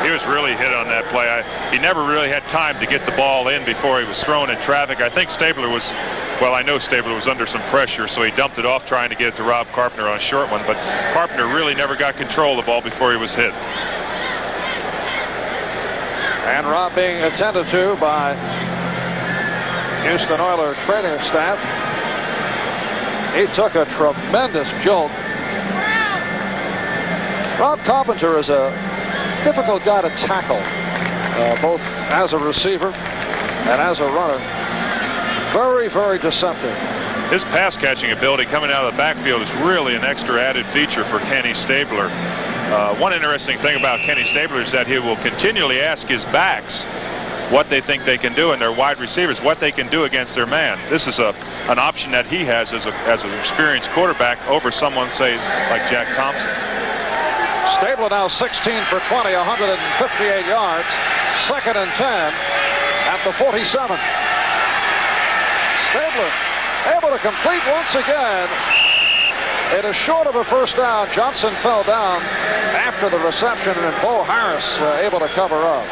He was really hit on that play. He never really had time to get the ball in before he was thrown in traffic. I think Stabler was, well, I know Stabler was under some pressure, so he dumped it off trying to get it to Rob Carpenter on a short one, but Carpenter really never got control of the ball before he was hit. And Rob being attended to by Houston Oilers training staff. He took a tremendous jolt. Rob Carpenter is a difficult guy to tackle, both as a receiver and as a runner. Very, very deceptive. His pass catching ability coming out of the backfield is really an extra added feature for Kenny Stabler. One interesting thing about Kenny Stabler is that he will continually ask his backs what they think they can do, and their wide receivers, what they can do against their man. This is an option that he has as an experienced quarterback over someone, say, like Jack Thompson. Stabler now 16 for 20, 158 yards. 2nd and 10 at the 47. Stabler able to complete once again. It is short of a first down. Johnson fell down after the reception, and Bo Harris able to cover up.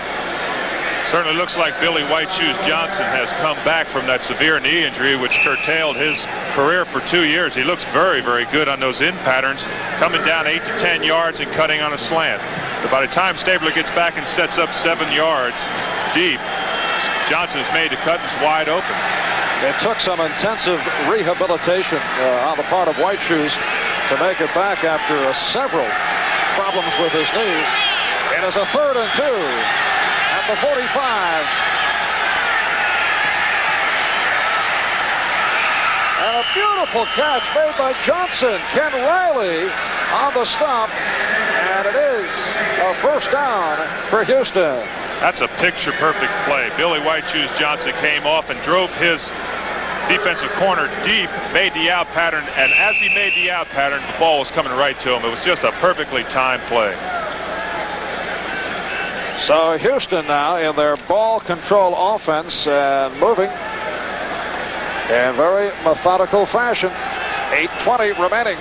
Certainly looks like Billy White Shoes Johnson has come back from that severe knee injury, which curtailed his career for 2 years. He looks very, very good on those in patterns, coming down 8 to 10 yards and cutting on a slant. But by the time Stabler gets back and sets up 7 yards deep, Johnson is made to cut and is wide open. It took some intensive rehabilitation on the part of White Shoes to make it back after several problems with his knees. It is a 3rd and 2 at the 45. And a beautiful catch made by Johnson. Ken Riley on the stop. And it is a first down for Houston. That's a picture-perfect play. Billy White Shoes Johnson came off and drove his defensive corner deep, made the out pattern, and as he made the out pattern, the ball was coming right to him. It was just a perfectly timed play. So Houston now in their ball control offense and moving in very methodical fashion. 8:20 remaining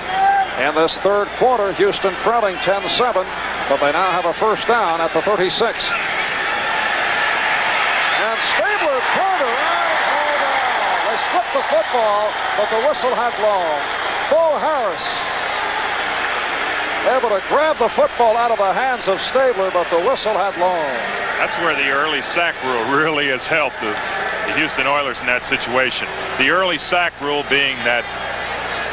in this 3rd quarter. Houston trailing 10-7, but they now have a first down at the 36. And Stabler turned around and hauled on. They stripped the football, but the whistle had blown. Bo Harris able to grab the football out of the hands of Stabler, but the whistle had blown. That's where the early sack rule really has helped the Houston Oilers in that situation. The early sack rule being that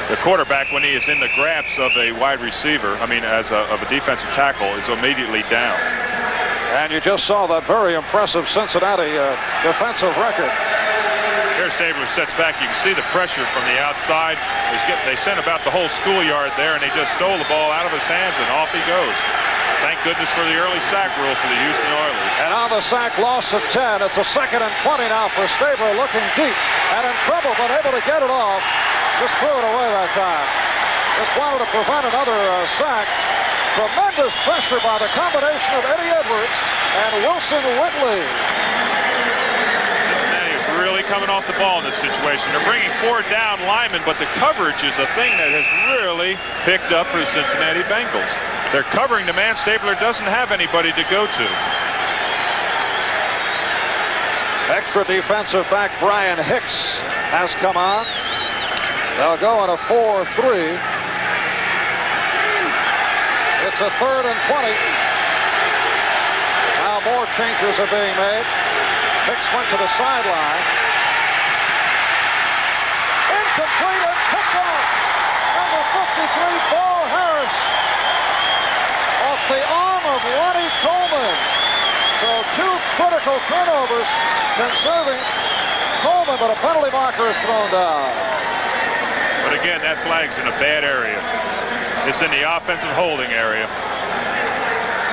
the quarterback, when he is in the grasp of a wide receiver, of a defensive tackle, is immediately down. And you just saw that very impressive Cincinnati defensive record. Here Stabler sets back. You can see the pressure from the outside. They sent about the whole schoolyard there, and they just stole the ball out of his hands, and off he goes. Thank goodness for the early sack rule for the Houston Oilers. And on the sack, loss of 10. It's a 2nd and 20 now for Stabler, looking deep and in trouble, but able to get it off. Just threw it away that time. Just wanted to prevent another sack. Tremendous pressure by the combination of Eddie Edwards and Wilson Whitley. Cincinnati is really coming off the ball in this situation. They're bringing 4 down linemen, but the coverage is a thing that has really picked up for the Cincinnati Bengals. They're covering the man. Stabler doesn't have anybody to go to. Extra defensive back Brian Hicks has come on. They'll go on a 4-3. It's a 3rd and 20. Now more changes are being made. Hicks went to the sideline. Incomplete and picked off. Number 53, Bo Harris. Off the arm of Ronnie Coleman. So 2 critical turnovers conserving Coleman, but a penalty marker is thrown down. But again, that flag's in a bad area. It's in the offensive holding area.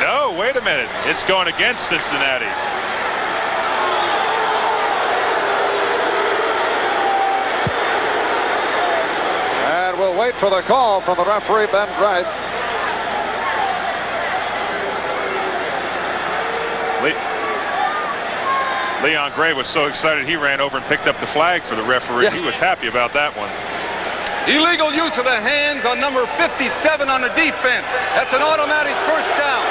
No, wait a minute. It's going against Cincinnati. And we'll wait for the call from the referee, Ben Wright. Leon Gray was so excited he ran over and picked up the flag for the referee. Yeah. He was happy about that one. Illegal use of the hands on number 57 on the defense. That's an automatic first down.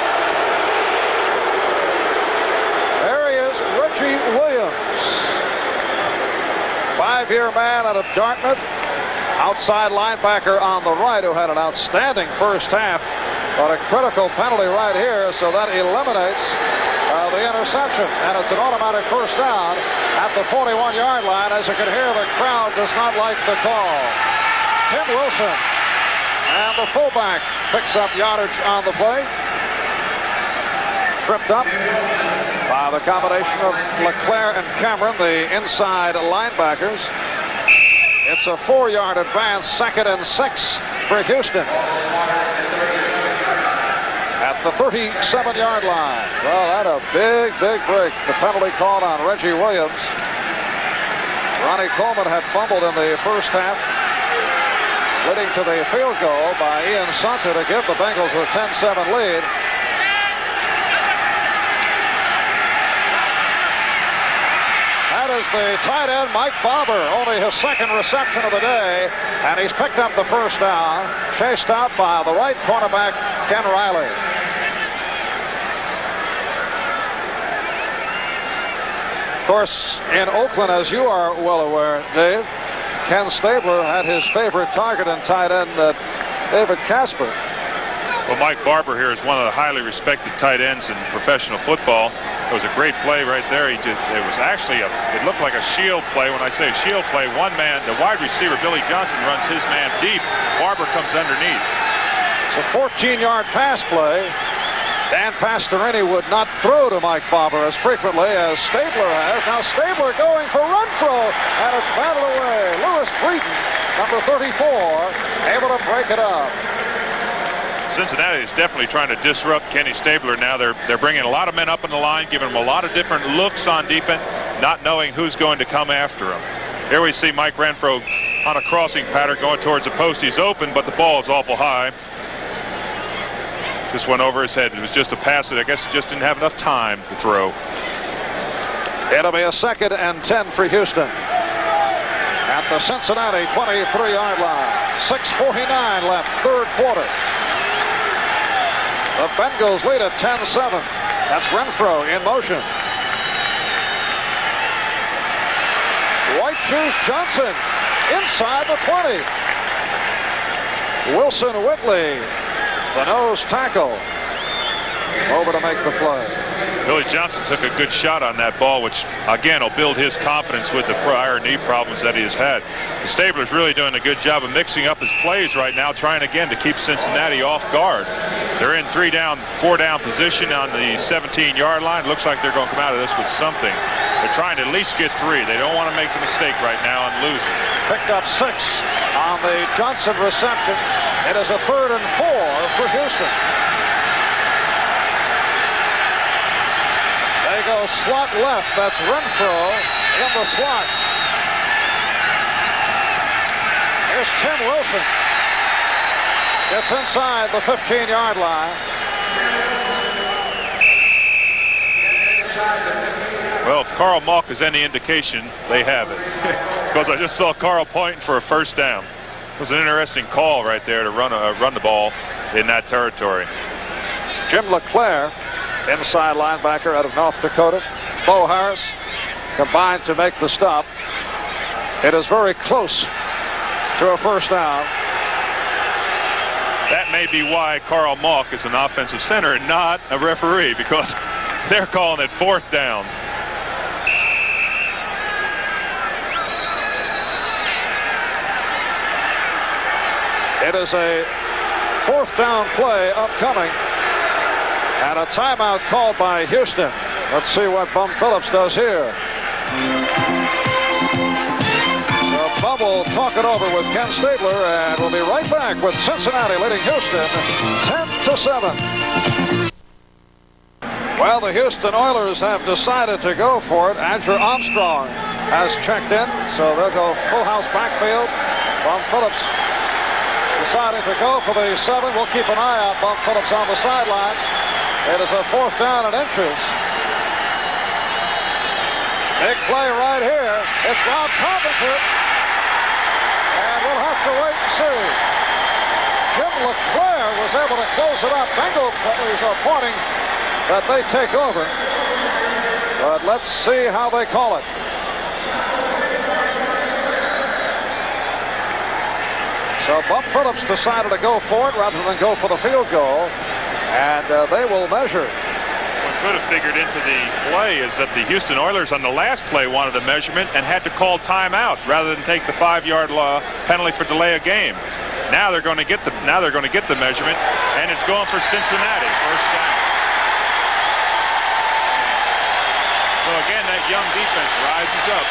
There he is, Reggie Williams. 5-year man out of Dartmouth. Outside linebacker on the right who had an outstanding first half. But a critical penalty right here, so that eliminates the interception. And it's an automatic first down at the 41-yard line. As you can hear, the crowd does not like the call. Tim Wilson and the fullback picks up yardage on the play. Tripped up by the combination of LeClaire and Cameron, the inside linebackers. It's a 4-yard advance, 2nd and 6 for Houston. at the 37-yard line. Well, that a big break. The penalty called on Reggie Williams. Ronnie Coleman had fumbled in the first half, leading to the field goal by Ian Santa to give the Bengals a 10-7 lead. That is the tight end, Mike Barber, only his second reception of the day, and he's picked up the first down, chased out by the right cornerback, Ken Riley. Of course, in Oakland, as you are well aware, Dave, Ken Stabler had his favorite target in tight end, David Casper. Well, Mike Barber here is one of the highly respected tight ends in professional football. It was a great play right there. It was actually it looked like a shield play. When I say shield play, one man, the wide receiver, Billy Johnson, runs his man deep. Barber comes underneath. It's a 14-yard pass play. Dan Pastorini would not throw to Mike Barber as frequently as Stabler has. Now Stabler going for run throw, and it's battled away. Lewis Breeden, number 34, able to break it up. Cincinnati is definitely trying to disrupt Kenny Stabler now. They're bringing a lot of men up in the line, giving him a lot of different looks on defense, not knowing who's going to come after him. Here we see Mike Renfro on a crossing pattern going towards the post. He's open, but the ball is awful high. Just went over his head. It was just a pass that I guess he just didn't have enough time to throw. It'll be a 2nd and 10 for Houston at the Cincinnati 23-yard line. 6:49 left, third quarter. The Bengals lead at 10-7. That's Renfro in motion. White shoes Johnson inside the 20. Wilson Whitley, the nose tackle, over to make the play. Billy Johnson took a good shot on that ball, which again will build his confidence with the prior knee problems that he has had. Stabler's really doing a good job of mixing up his plays right now, trying again to keep Cincinnati off guard. They're in 3-down, 4-down position on the 17-yard line. Looks like they're going to come out of this with something. They're trying to at least get 3. They don't want to make the mistake right now and lose it. Picked up 6 on the Johnson reception. It is a 3rd and 4 for Houston. They go slot left. That's Renfro in the slot. Here's Tim Wilson. Gets inside the 15-yard line. Well, if Carl Malk is any indication, they have it. Because I just saw Carl pointing for a first down. It was an interesting call right there to run the ball in that territory. Jim LeClaire, inside linebacker out of North Dakota. Bo Harris combined to make the stop. It is very close to a first down. That may be why Carl Malk is an offensive center and not a referee, because they're calling it 4th down. It is a 4th down play upcoming, and a timeout called by Houston. Let's see what Bum Phillips does here. Bum will talk it over with Ken Stabler, and we'll be right back with Cincinnati leading Houston 10-7. Well, the Houston Oilers have decided to go for it. Andrew Armstrong has checked in, so they'll go full house backfield. Bum Phillips deciding to go for the 7. We'll keep an eye out. Bum Phillips on the sideline. It is a 4th down and inches. Big play right here. It's Rob Carpenter. And we'll have to wait and see. Jim LeClaire was able to close it up. Bengal players are pointing that they take over. But let's see how they call it. So Bum Phillips decided to go for it rather than go for the field goal. And they will measure. What could have figured into the play is that the Houston Oilers on the last play wanted a measurement and had to call timeout rather than take the 5-yard penalty for delay of game. Now they're going to get the measurement, and it's going for Cincinnati, first down. So again, that young defense rises up.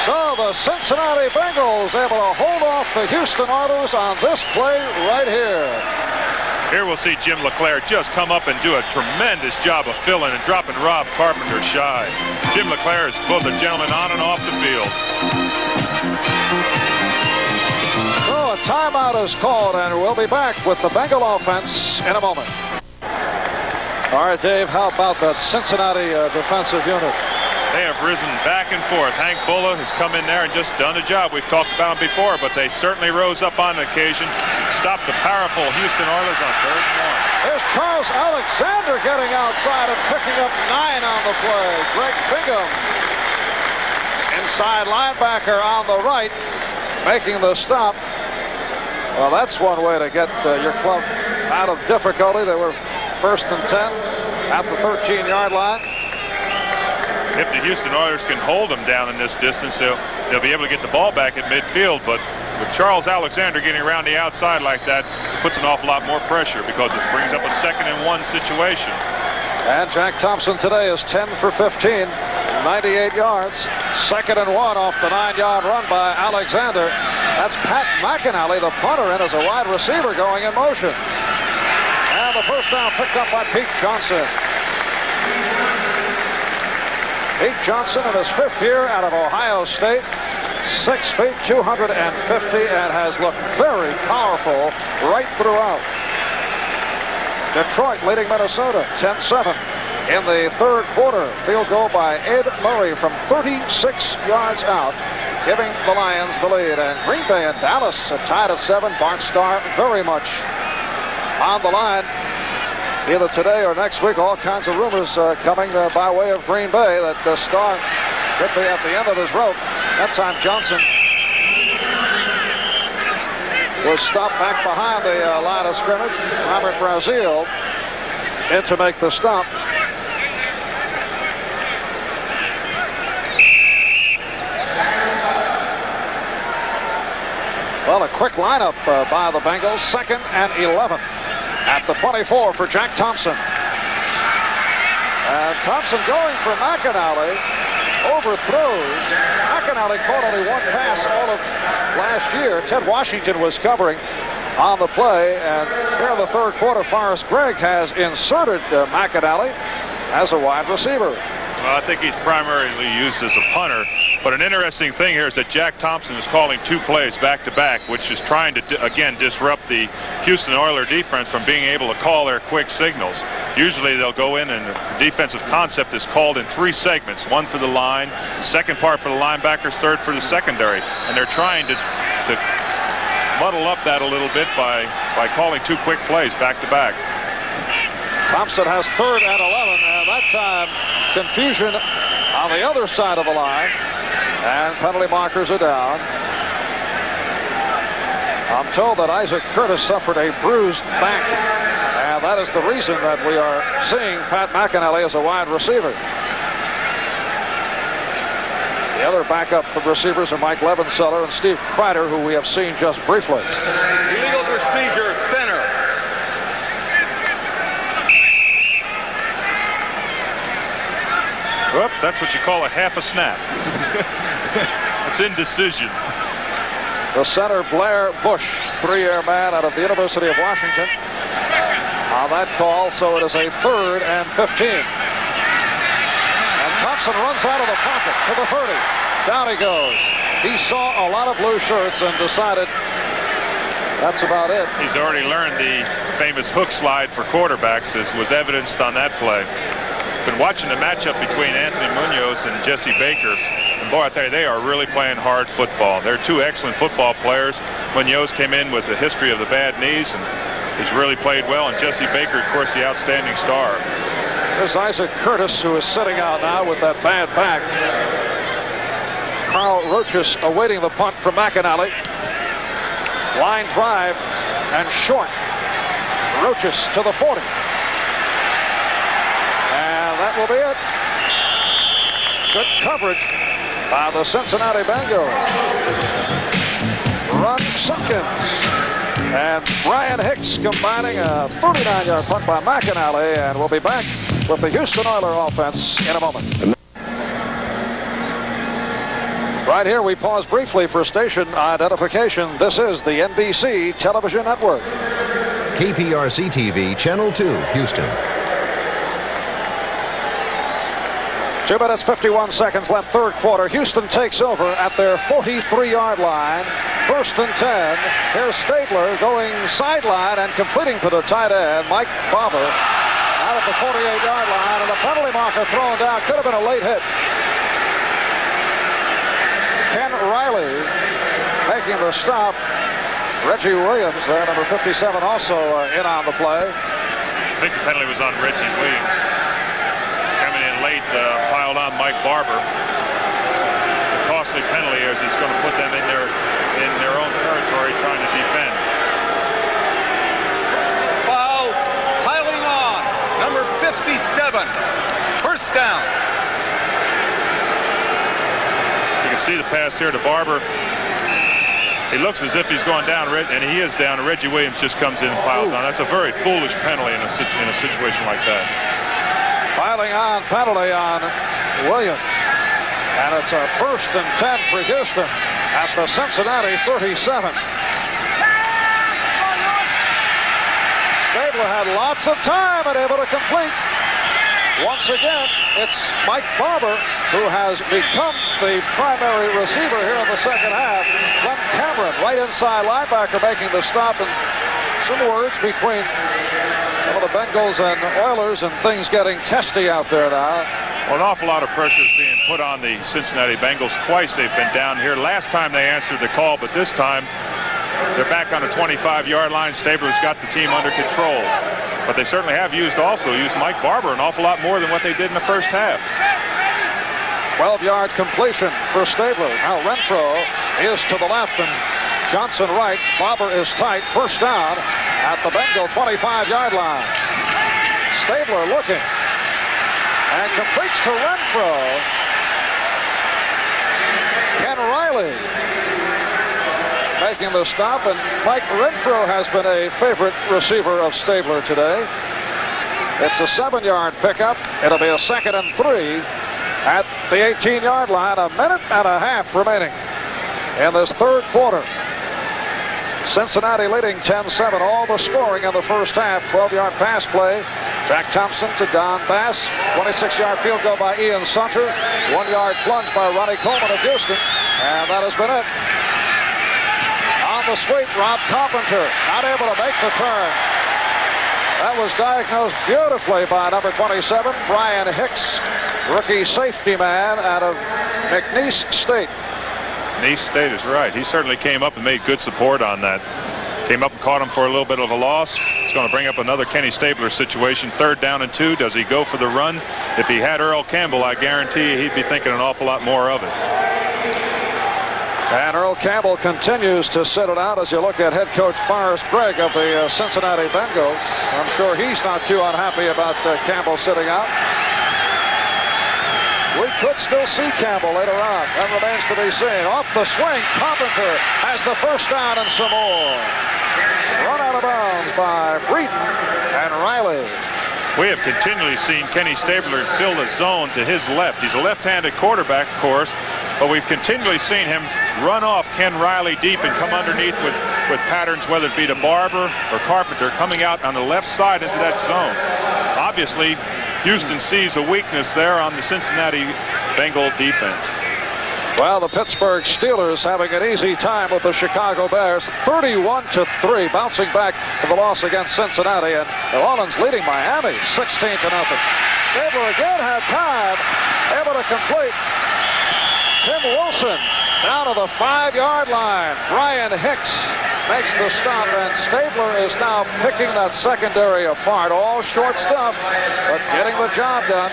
So Now the Cincinnati Bengals able to hold off the Houston Oilers on this play right here. Here we'll see Jim LeClair just come up and do a tremendous job of filling and dropping Rob Carpenter shy. Jim LeClair is both a gentleman on and off the field. So a timeout is called, and we'll be back with the Bengal offense in a moment. All right, Dave, how about that Cincinnati defensive unit? They have risen back and forth. Hank Bulla has come in there and just done a job. We've talked about him before, but they certainly rose up on occasion. Stopped the powerful Houston Oilers on 3rd and 1. Here's Charles Alexander getting outside and picking up 9 on the play. Greg Bingham, inside linebacker on the right, making the stop. Well, that's one way to get your club out of difficulty. They were 1st and 10 at the 13-yard line. If the Houston Oilers can hold them down in this distance, they'll be able to get the ball back at midfield. But with Charles Alexander getting around the outside like that, it puts an awful lot more pressure because it brings up a 2nd and 1 situation. And Jack Thompson today is 10 for 15, 98 yards. 2nd and 1 off the 9-yard run by Alexander. That's Pat McAnally, the punter, in as a wide receiver going in motion. And the first down picked up by Pete Johnson. Pete Johnson in his 5th year out of Ohio State, 6 feet, 250, and has looked very powerful right throughout. Detroit leading Minnesota 10-7 in the 3rd quarter. Field goal by Ed Murray from 36 yards out, giving the Lions the lead. And Green Bay and Dallas tied at 7. Bart Starr very much on the line. Either today or next week, all kinds of rumors coming by way of Green Bay that Starr could be at the end of his rope. That time Johnson was stopped back behind the line of scrimmage. Robert Brazil in to make the stop. Well, a quick lineup by the Bengals. 2nd and 11. At the 24 for Jack Thompson. And Thompson going for McAnally. Overthrows. McAnally caught only 1 pass all of last year. Ted Washington was covering on the play. And here in the 3rd quarter, Forrest Gregg has inserted McAnally as a wide receiver. Well, I think he's primarily used as a punter. But an interesting thing here is that Jack Thompson is calling 2 plays back-to-back, which is trying to, again, disrupt the Houston Oilers defense from being able to call their quick signals. Usually they'll go in and the defensive concept is called in 3 segments. 1 for the line, 2nd part for the linebackers, 3rd for the secondary. And they're trying to muddle up that a little bit by calling 2 quick plays back-to-back. Thompson has 3rd and 11, and that time confusion on the other side of the line, and penalty markers are down. I'm told that Isaac Curtis suffered a bruised back, and that is the reason that we are seeing Pat McAnally as a wide receiver. The other backup receivers are Mike Levenseller and Steve Kreider, who we have seen just briefly. Illegal procedure, center. Well, that's what you call a half a snap. It's indecision. The center, Blair Bush, 3-year man out of the University of Washington. On that call, so it is a 3rd and 15. And Thompson runs out of the pocket to the 30. Down he goes. He saw a lot of blue shirts and decided that's about it. He's already learned the famous hook slide for quarterbacks, as was evidenced on that play. Been watching the matchup between Anthony Munoz and Jesse Baker, and boy, I tell you, they are really playing hard football. They're 2 excellent football players. Munoz came in with the history of the bad knees, and he's really played well. And Jesse Baker, of course, the outstanding star. There's Isaac Curtis, who is sitting out now with that bad back. Carl Rochus awaiting the punt from McAnally. Line drive and short. Rochus to the 40. That will be it. Good coverage by the Cincinnati Bengals. Ron Simpkins and Brian Hicks combining a 39-yard punt by McAnally, and we'll be back with the Houston Oilers offense in a moment. Right here, we pause briefly for station identification. This is the NBC Television Network. KPRC TV, Channel 2, Houston. 2 minutes, 51 seconds left, third quarter. Houston takes over at their 43-yard line. First and 10. Here's Stabler going sideline and completing to the tight end, Mike Barber, out at the 48-yard line, and a penalty marker thrown down. Could have been a late hit. Ken Riley making the stop. Reggie Williams there, number 57, also in on the play. I think the penalty was on Reggie Williams. Coming in late, piled on Mike Barber. It's a costly penalty as it's going to put them in their own territory trying to defend. Foul, piling on, number 57, first down. You can see the pass here to Barber. He looks as if he's going down, and he is down, and Reggie Williams just comes in and piles on. That's a very foolish penalty in a situation like that. Piling on penalty on Williams. And it's a first and 10 for Houston at the Cincinnati 37. Stabler had lots of time and able to complete. Once again, it's Mike Barber who has become the primary receiver here in the second half. Glenn Cameron, right inside linebacker, making the stop, and some words between some of the Bengals and Oilers, and things getting testy out there now. Well, an awful lot of pressure is being put on the Cincinnati Bengals. Twice they've been down here. Last time they answered the call, but this time they're back on the 25-yard line. Stabler's got the team under control. But they certainly have used Mike Barber an awful lot more than what they did in the first half. 12-yard completion for Stabler. Now Renfro is to the left and Johnson right. Barber is tight. First down at the Bengal 25-yard line. Stabler looking and completes to Renfro. Ken Riley making the stop, and Mike Renfro has been a favorite receiver of Stabler today. It's a 7-yard pickup. It'll be a 2nd and 3 at the 18-yard line. A minute and a half remaining in this third quarter. Cincinnati leading 10-7. All the scoring in the first half. 12-yard pass play. Jack Thompson to Don Bass. 26-yard field goal by Ian Sunter. 1-yard plunge by Ronnie Coleman of Houston. And that has been it. On the sweep, Rob Carpenter not able to make the turn. That was diagnosed beautifully by number 27, Brian Hicks, rookie safety man out of McNeese State. McNeese State is right. He certainly came up and made good support on that. Came up and caught him for a little bit of a loss. It's going to bring up another Kenny Stabler situation. 3rd down and 2. Does he go for the run? If he had Earl Campbell, I guarantee you he'd be thinking an awful lot more of it. And Earl Campbell continues to sit it out as you look at head coach Forrest Gregg of the Cincinnati Bengals. I'm sure he's not too unhappy about Campbell sitting out. We could still see Campbell later on. That remains to be seen. Off the swing, Carpenter has the first down and some more. Run out of bounds by Breeden and Riley. We have continually seen Kenny Stabler fill the zone to his left. He's a left-handed quarterback, of course, but we've continually seen him run off Ken Riley deep and come underneath with patterns, whether it be to Barber or Carpenter, coming out on the left side into that zone. Obviously, Houston sees a weakness there on the Cincinnati Bengal defense. Well, the Pittsburgh Steelers having an easy time with the Chicago Bears, 31-3, bouncing back from the loss against Cincinnati, and New Orleans leading Miami 16-0. Stabler again had time, able to complete. Tim Wilson down to the 5-yard line. Brian Hicks makes the stop, and Stabler is now picking that secondary apart. All short stuff, but getting the job done.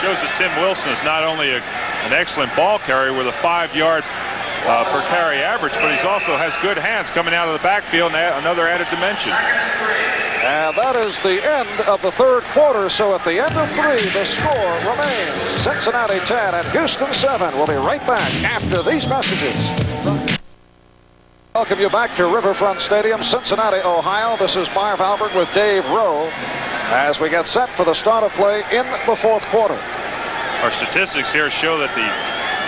Shows that Tim Wilson is not only an excellent ball carrier with a 5-yard per carry average, but he also has good hands coming out of the backfield, and another added dimension. And that is the end of the third quarter. So at the end of 3, the score remains Cincinnati 10 and Houston 7. We'll be right back after these messages. Welcome you back to Riverfront Stadium, Cincinnati, Ohio. This is Marv Albert with Dave Rowe as we get set for the start of play in the fourth quarter. Our statistics here show that the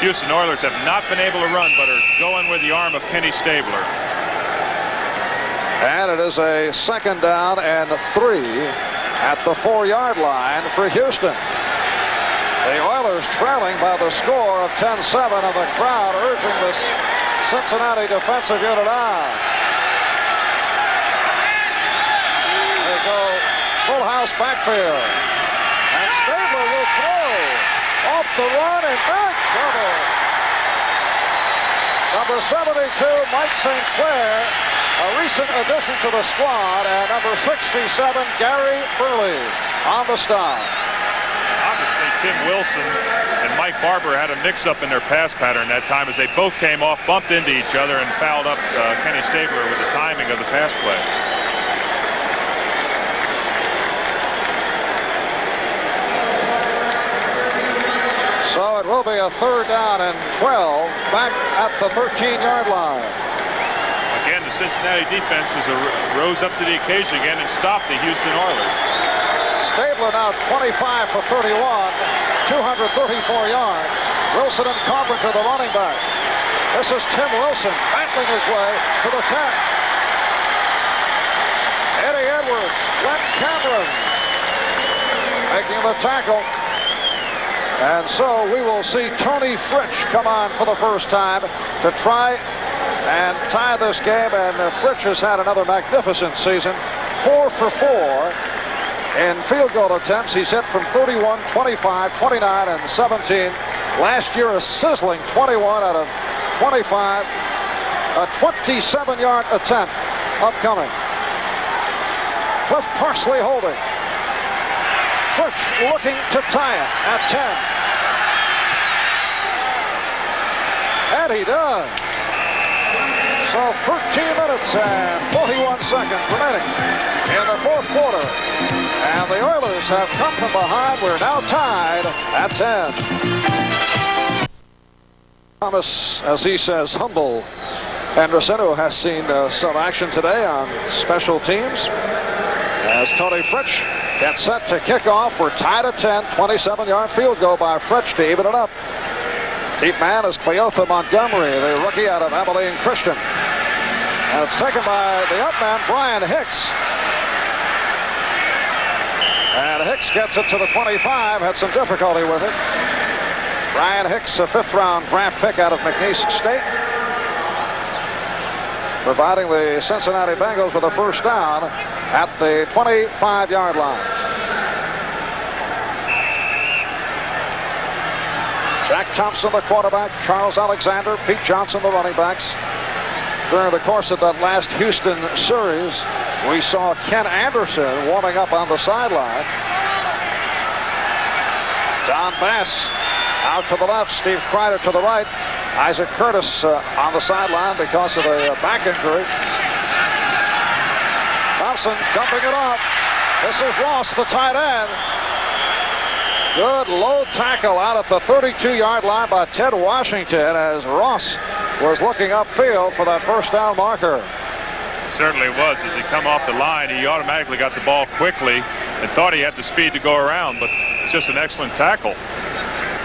Houston Oilers have not been able to run, but are going with the arm of Kenny Stabler. And it is a 2nd down and 3 at the 4-yard line for Houston. The Oilers trailing by the score of 10-7, and the crowd urging this Cincinnati defensive unit on. They go full house backfield. And Stabler will throw off the run in big trouble. Number 72, Mike St. Clair, a recent addition to the squad, and number 67, Gary Burley on the stop. Obviously, Tim Wilson and Mike Barber had a mix-up in their pass pattern that time as they both came off, bumped into each other, and fouled up Kenny Stabler with the timing of the pass play. So it will be a 3rd down and 12 back at the 13-yard line. Again, the Cincinnati defense rose up to the occasion again and stopped the Houston Oilers. Stabler now 25 for 31, 234 yards. Wilson and Carpenter, the running back. This is Tim Wilson battling his way to the 10. Eddie Edwards, Glenn Cameron making the tackle. And so we will see Tony Fritsch come on for the first time to try and tie this game. And Fritsch has had another magnificent season. 4 for 4 in field goal attempts. He's hit from 31, 25, 29, and 17. Last year, a sizzling 21 out of 25. A 27-yard attempt upcoming. Cliff Parsley holding. Fritsch looking to tie it at 10. And he does. So 13 minutes and 41 seconds remaining in the 4th quarter. And the Oilers have come from behind. We're now tied at 10. Thomas, as he says, humble Henderson, who has seen some action today on special teams. As Tony Fritsch gets set to kick off, we're tied at 10. 27-yard field goal by Fritsch to even it up. Deep man is Cleotha Montgomery, the rookie out of Abilene Christian. And it's taken by the up man, Brian Hicks. And Hicks gets it to the 25, had some difficulty with it. Brian Hicks, a 5th-round draft pick out of McNeese State, providing the Cincinnati Bengals with a 1st down at the 25-yard line. Jack Thompson, the quarterback, Charles Alexander, Pete Johnson, the running backs. During the course of that last Houston series, we saw Ken Anderson warming up on the sideline. Don Bass out to the left, Steve Kreider to the right. Isaac Curtis on the sideline because of a back injury. Thompson dumping it off. This is Ross, the tight end. Good low tackle out at the 32-yard line by Ted Washington as Ross was looking upfield for that 1st down marker. Certainly was. As he come off the line, he automatically got the ball quickly and thought he had the speed to go around, but it's just an excellent tackle.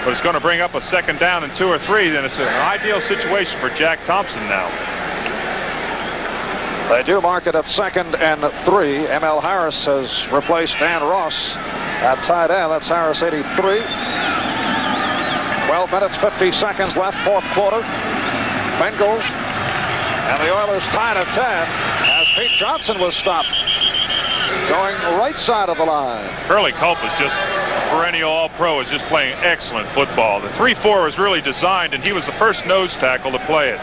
But it's going to bring up a 2nd down and 2 or 3, then it's an ideal situation for Jack Thompson now. They do mark it at 2nd and 3. M.L. Harris has replaced Dan Ross at tight end. That's Harris, 83. 12 minutes, 50 seconds left, 4th quarter. Bengals and the Oilers tied at 10 as Pete Johnson was stopped going right side of the line. Curly Culp is just a perennial All-Pro, is just playing excellent football. The 3-4 was really designed, and he was the first nose tackle to play it.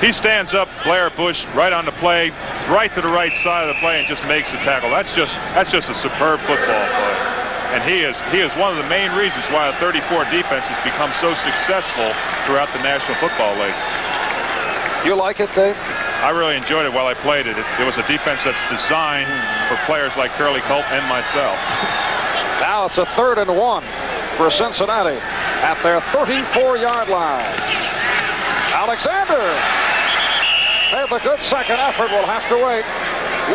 He stands up, Blair Bush right on the play, right to the right side of the play, and just makes the tackle. That's just a superb football play. And he is one of the main reasons why the 34 defense has become so successful throughout the National Football League. You like it, Dave? I really enjoyed it while I played it. It was a defense that's designed for players like Curly Culp and myself. Now it's a 3rd and 1 for Cincinnati at their 34-yard line. Alexander made the good second effort. Will have to wait.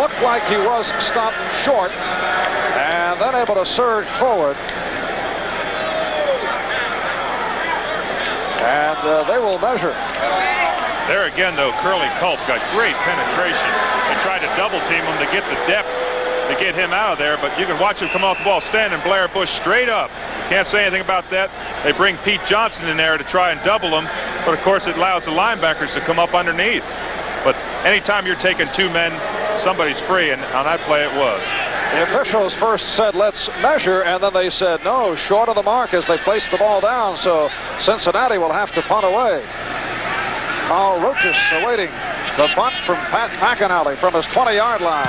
Looked like he was stopped short and then able to surge forward. And they will measure. There again, though, Curly Culp got great penetration. They tried to double team him to get the depth to get him out of there, but you can watch him come off the ball, standing Blair Bush straight up. Can't say anything about that. They bring Pete Johnson in there to try and double him, but of course it allows the linebackers to come up underneath. But anytime you're taking two men, somebody's free, and on that play it was. The officials first said, let's measure, and then they said, no, short of the mark as they placed the ball down, so Cincinnati will have to punt away. Paul Rochus awaiting the bunt from Pat McAnally from his 20-yard line.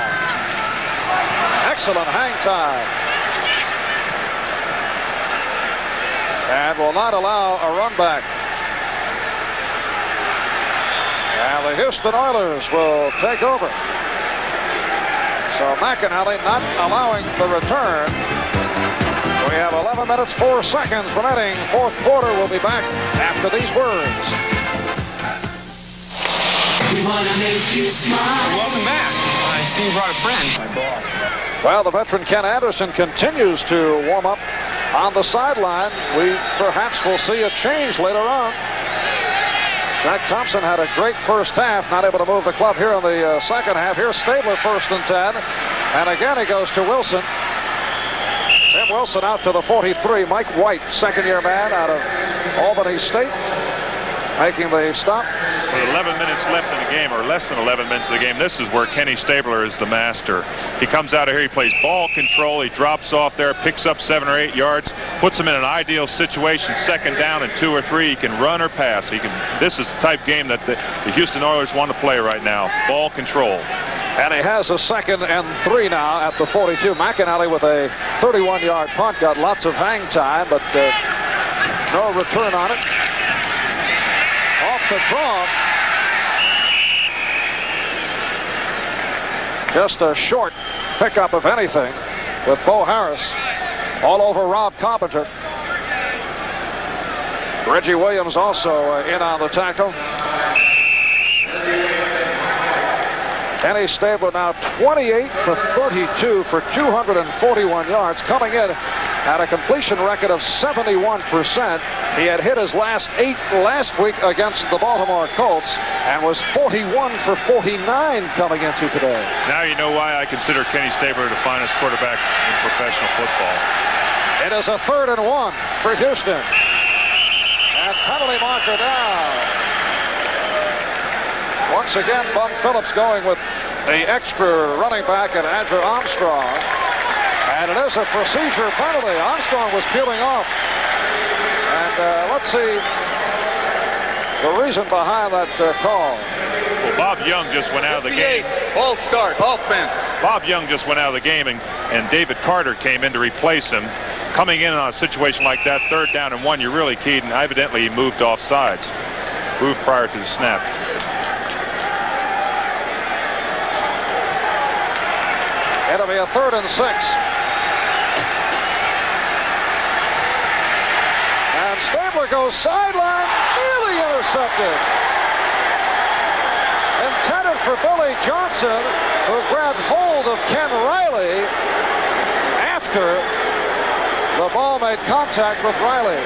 Excellent hang time. And will not allow a run back. And the Houston Oilers will take over. So McAnally not allowing the return. We have 11 minutes, 4 seconds remaining. Fourth quarter. We'll be back after these words. We want to make you smile. Welcome back. I see you brought a friend. My boss. Well, the veteran Ken Anderson continues to warm up on the sideline. We perhaps will see a change later on. Jack Thompson had a great first half, not able to move the club here in the second half. Here's Stabler, 1st and 10. And again he goes to Wilson. Tim Wilson out to the 43. Mike White, second-year man out of Albany State, making the stop. With 11 minutes left in the game, or less than 11 minutes in the game, this is where Kenny Stabler is the master. He comes out of here, he plays ball control, he drops off there, picks up 7 or 8 yards, puts him in an ideal situation, second down and 2 or 3. He can run or pass. This is the type of game that the Houston Oilers want to play right now, ball control. And he has a 2nd and 3 now at the 42. McAnally with a 31-yard punt, got lots of hang time, but no return on it. Off the draw. Just a short pickup, if anything, with Bo Harris all over Rob Carpenter. Reggie Williams also in on the tackle. Kenny Stabler now 28 for 32 for 241 yards, coming in at a completion record of 71%. He had hit his last 8 last week against the Baltimore Colts and was 41 for 49 coming into today. Now you know why I consider Kenny Stabler the finest quarterback in professional football. It is a 3rd and 1 for Houston. And penalty marker down. Once again, Bum Phillips going with the extra running back and Andrew Armstrong. And it is a procedure penalty. Armstrong was peeling off. And let's see the reason behind that call. Well, Bob Young just went out of the game. False start, offense. Bob Young just went out of the game, and David Carter came in to replace him. Coming in on a situation like that, 3rd down and 1, you're really keyed, and evidently he moved off sides. Moved prior to the snap. It'll be a 3rd and 6. And Stabler goes sideline, nearly intercepted. Intended for Billy Johnson, who grabbed hold of Ken Riley after the ball made contact with Riley.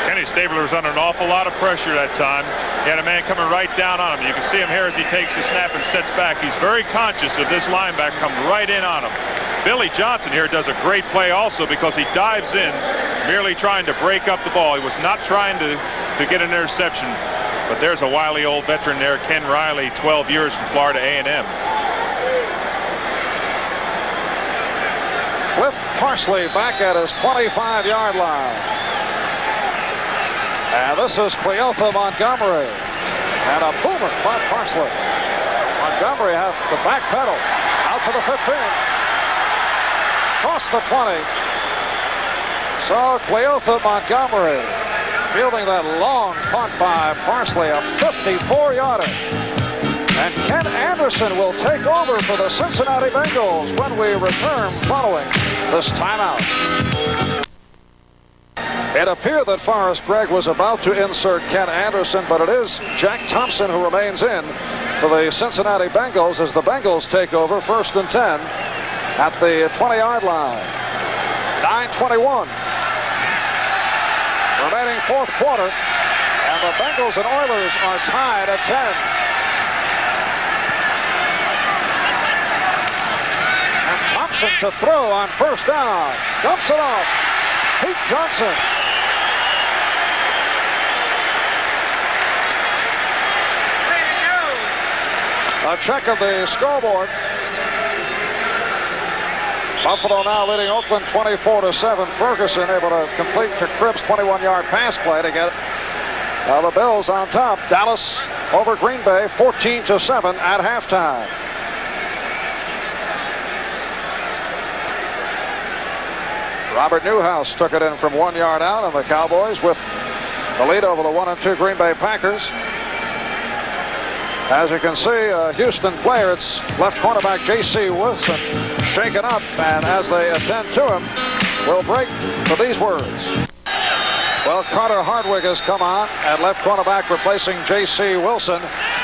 Kenny Stabler was under an awful lot of pressure that time. He had a man coming right down on him. You can see him here as he takes the snap and sets back. He's very conscious of this linebacker coming right in on him. Billy Johnson here does a great play also because he dives in, merely trying to break up the ball. He was not trying to get an interception. But there's a wily old veteran there, Ken Riley, 12 years from Florida A&M. Cliff Parsley back at his 25-yard line. And this is Cleotha Montgomery. And a boomer by Parsley. Montgomery has to backpedal. Out to the 15. Across the 20. So Cleotha Montgomery fielding that long punt by Parsley, a 54-yarder. And Ken Anderson will take over for the Cincinnati Bengals when we return following this timeout. It appeared that Forrest Gregg was about to insert Ken Anderson, but it is Jack Thompson who remains in for the Cincinnati Bengals as the Bengals take over 1st and 10 at the 20-yard line. 9:21 remaining 4th quarter, and And the Bengals and Oilers are tied at 10. And Thompson to throw on first down. Dumps it off. Pete Johnson. A check of the scoreboard. Buffalo now leading Oakland 24-7. Ferguson able to complete to Cribbs' 21-yard pass play to get the Bills on top. Dallas over Green Bay 14-7 at halftime. Robert Newhouse took it in from 1 yard out, and the Cowboys with the lead over the 1-2 Green Bay Packers. As you can see, a Houston player, it's left cornerback J.C. Wilson, shaken up, and as they attend to him, will break for these words. Well, Carter Hardwick has come on at left cornerback, replacing J.C. Wilson.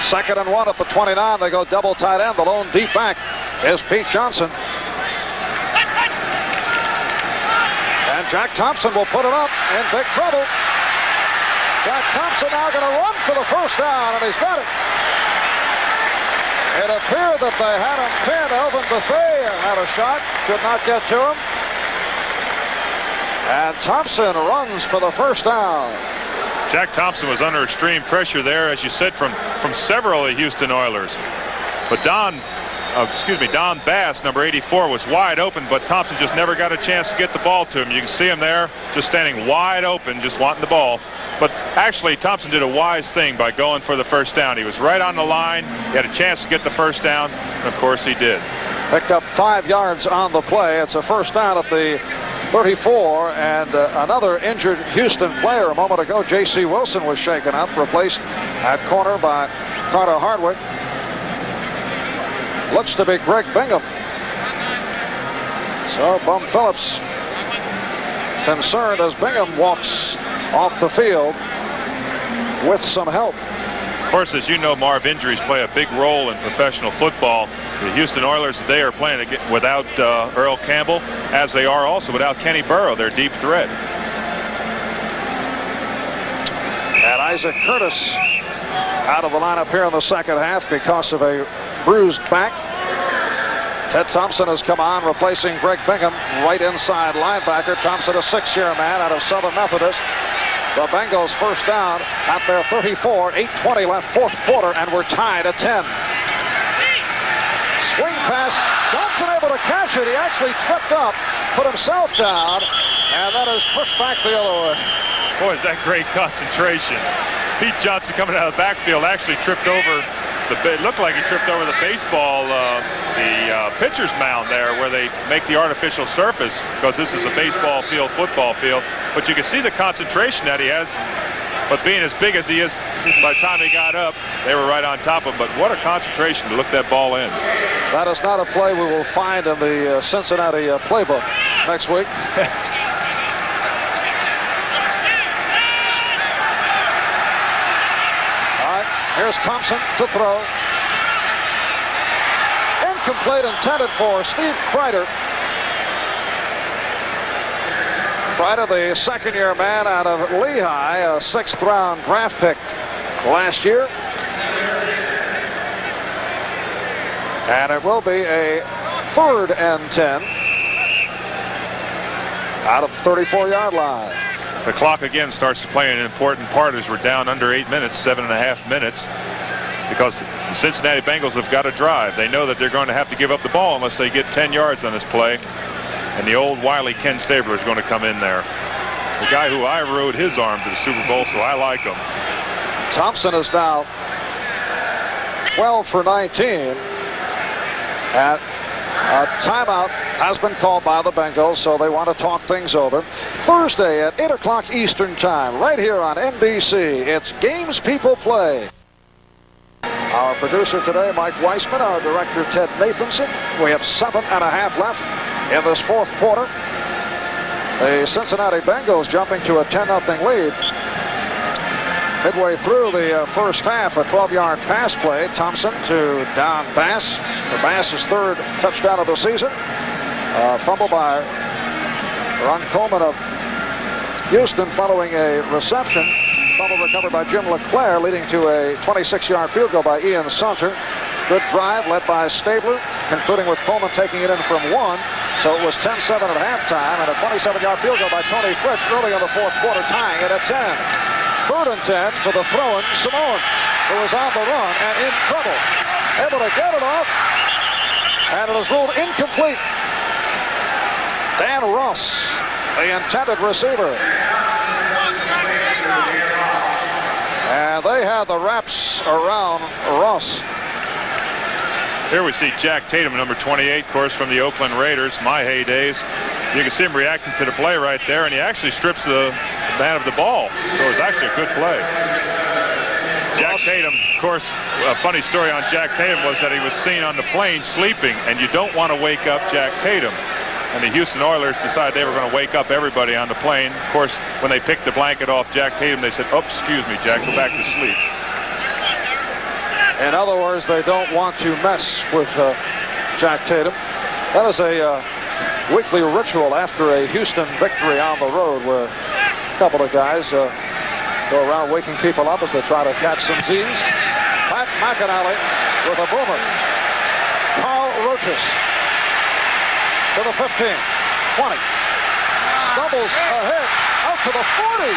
2nd and 1 at the 29. They go double tight end. The lone deep back is Pete Johnson. And Jack Thompson will put it up in big trouble. Jack Thompson now going to run for the first down, and he's got it. It appeared that they had him pinned. Elvin Bethea had a shot, could not get to him. And Thompson runs for the first down. Jack Thompson was under extreme pressure there, as you said, from several of the Houston Oilers. But Don Bass, number 84, was wide open, but Thompson just never got a chance to get the ball to him. You can see him there, just standing wide open, just wanting the ball. But actually, Thompson did a wise thing by going for the first down. He was right on the line. He had a chance to get the first down, and of course he did. Picked up 5 yards on the play. It's a first down at the 34, and another injured Houston player a moment ago. J.C. Wilson was shaken up, replaced at corner by Carter Hardwick. Looks to be Greg Bingham. So Bum Phillips concerned as Bingham walks off the field with some help. Of course, as you know, Marv, injuries play a big role in professional football. The Houston Oilers today are playing without Earl Campbell, as they are also without Kenny Burrow, their deep threat. And Isaac Curtis out of the lineup here in the second half because of a bruised back. Ted Thompson has come on, replacing Greg Bingham, right inside linebacker. Thompson, a 6-year man out of Southern Methodist. The Bengals first down at their 34, 8:20 left, fourth quarter, and we're tied at 10. Swing pass, Johnson able to catch it. He actually tripped up, put himself down, and that is pushed back the other way. Boy, is that great concentration. Pete Johnson coming out of the backfield actually tripped over it looked like he tripped over the baseball, the pitcher's mound there where they make the artificial surface, because this is a baseball field, football field. But you can see the concentration that he has. But being as big as he is, by the time he got up, they were right on top of him. But what a concentration to look that ball in. That is not a play we will find in the Cincinnati playbook next week. Here's Thompson to throw. Incomplete, intended for Steve Kreider. Kreider, the second-year man out of Lehigh, a 6th-round draft pick last year. And it will be a 3rd and 10 out of the 34-yard line. The clock again starts to play an important part as we're down under 8 minutes, 7.5 minutes, because the Cincinnati Bengals have got to drive. They know that they're going to have to give up the ball unless they get 10 yards on this play. And the old wily Ken Stabler is going to come in there. The guy who I rode his arm to the Super Bowl, so I like him. Thompson is now 12 for 19. And a timeout has been called by the Bengals, so they want to talk things over. Thursday at 8 o'clock Eastern Time, right here on NBC, it's Games People Play. Our producer today, Mike Weissman, our director, Ted Nathanson. We have 7.5 left in this fourth quarter. The Cincinnati Bengals jumping to a 10-0 lead. Midway through the first half, a 12-yard pass play. Thompson to Don Bass. For Bass's 3rd touchdown of the season. Fumble by Ron Coleman of Houston following a reception. fumble recovered by Jim LeClaire, leading to a 26-yard field goal by Ian Saunter. Good drive led by Stabler, concluding with Coleman taking it in from 1. So it was 10-7 at halftime, and a 27-yard field goal by Tony Fritz early in the fourth quarter, tying it at 10. 3rd and 10 for the throw-in Simone, who is on the run and in trouble. Able to get it off, and it is ruled incomplete. Dan Ross, the intended receiver. And they had the wraps around Ross. Here we see Jack Tatum, number 28, of course, from the Oakland Raiders, my heydays. You can see him reacting to the play right there, and he actually strips the man of the ball. So it was actually a good play. Jack Tatum, of course, a funny story on Jack Tatum was that he was seen on the plane sleeping, and you don't want to wake up Jack Tatum. And the Houston Oilers decided they were going to wake up everybody on the plane. Of course, when they picked the blanket off Jack Tatum, they said, "Oh, excuse me, Jack, go back to sleep." In other words, they don't want to mess with Jack Tatum. That is a weekly ritual after a Houston victory on the road, where a couple of guys go around waking people up as they try to catch some Z's. Pat McAnally with a boomer. Carl Roaches to the 15, 20. Stumbles ahead, out to the 40,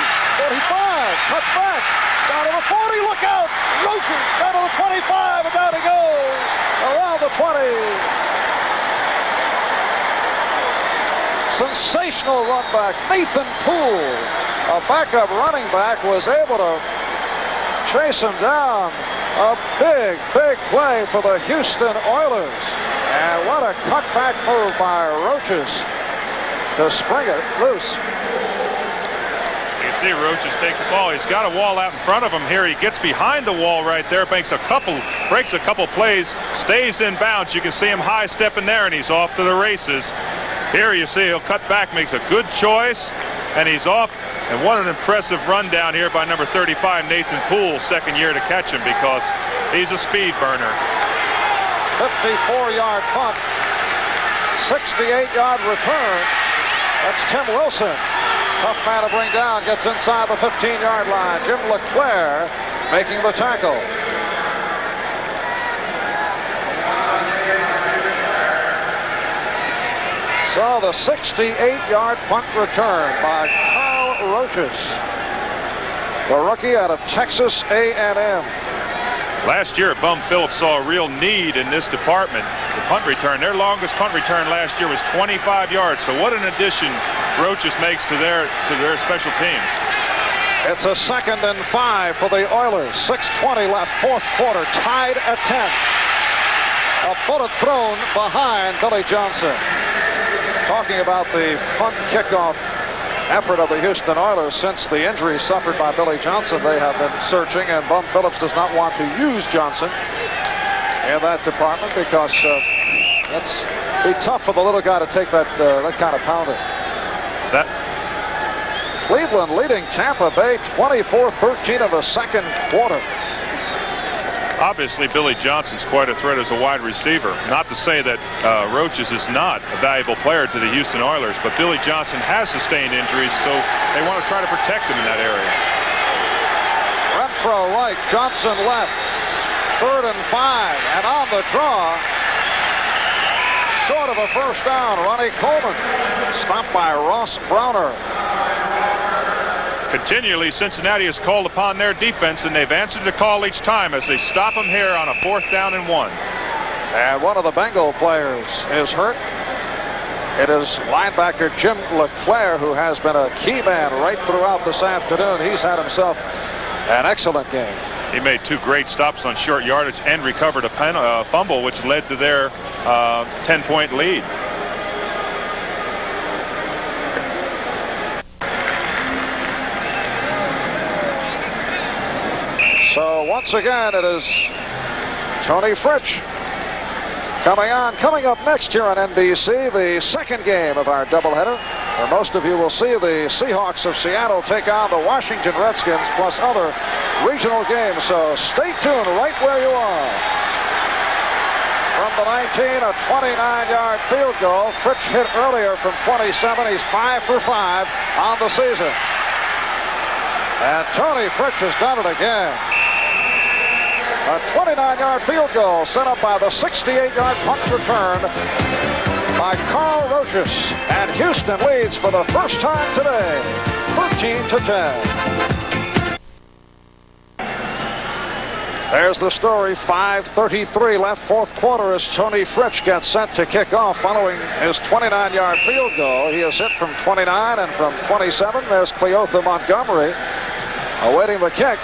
45, cuts back, down to the 40, look out! Roaches down to the 25, and down he goes, around the 20. Sensational run back. Nathan Poole, a backup running back, was able to chase him down. A big, big play for the Houston Oilers. And what a cutback move by Roaches to spring it loose. You see Roaches take the ball. He's got a wall out in front of him here. He gets behind the wall right there, breaks a couple plays, stays in bounds. You can see him high stepping there, and he's off to the races. Here you see he'll cut back, makes a good choice, and he's off. And what an impressive run down here by number 35, Nathan Poole, second year to catch him, because he's a speed burner. 54-yard punt, 68-yard return. That's Tim Wilson. Tough man to bring down, gets inside the 15-yard line. Jim LeClaire making the tackle. So the 68-yard punt return by Carl Roaches, the rookie out of Texas A&M. Last year, Bum Phillips saw a real need in this department. The punt return, their longest punt return last year was 25 yards. So what an addition Roaches makes to their special teams. It's a 2nd and 5 for the Oilers. 6:20 left, fourth quarter, tied at 10. A bullet thrown behind Billy Johnson. Talking about the punt kickoff effort of the Houston Oilers since the injury suffered by Billy Johnson, they have been searching, and Bum Phillips does not want to use Johnson in that department because that's be tough for the little guy to take that kind of pounding. Cleveland leading Tampa Bay 24-13 in the second quarter. Obviously, Billy Johnson's quite a threat as a wide receiver. Not to say that Roaches is not a valuable player to the Houston Oilers, but Billy Johnson has sustained injuries, so they want to try to protect him in that area. Renfro right, Johnson left. 3rd and 5, and on the draw, short of a first down, Ronnie Coleman. Stopped by Ross Browner. Continually, Cincinnati has called upon their defense, and they've answered the call each time as they stop him here on a 4th down and 1. And one of the Bengal players is hurt. It is linebacker Jim LeClaire, who has been a key man right throughout this afternoon. He's had himself an excellent game. He made 2 great stops on short yardage and recovered a fumble, which led to their 10-point lead. So once again, it is Tony Fritz coming on. Coming up next here on NBC, the second game of our doubleheader, where most of you will see the Seahawks of Seattle take on the Washington Redskins, plus other regional games. So stay tuned right where you are. From the 19, a 29-yard field goal. Fritz hit earlier from 27. He's 5 for 5 on the season. And Tony Fritsch has done it again. A 29-yard field goal set up by the 68-yard punt return by Carl Roches. And Houston leads for the first time today, 13-10. There's the story. 5:33 left, fourth quarter, as Tony Fritsch gets set to kick off following his 29-yard field goal. He is hit from 29 and from 27. There's Cleotha Montgomery awaiting the kick.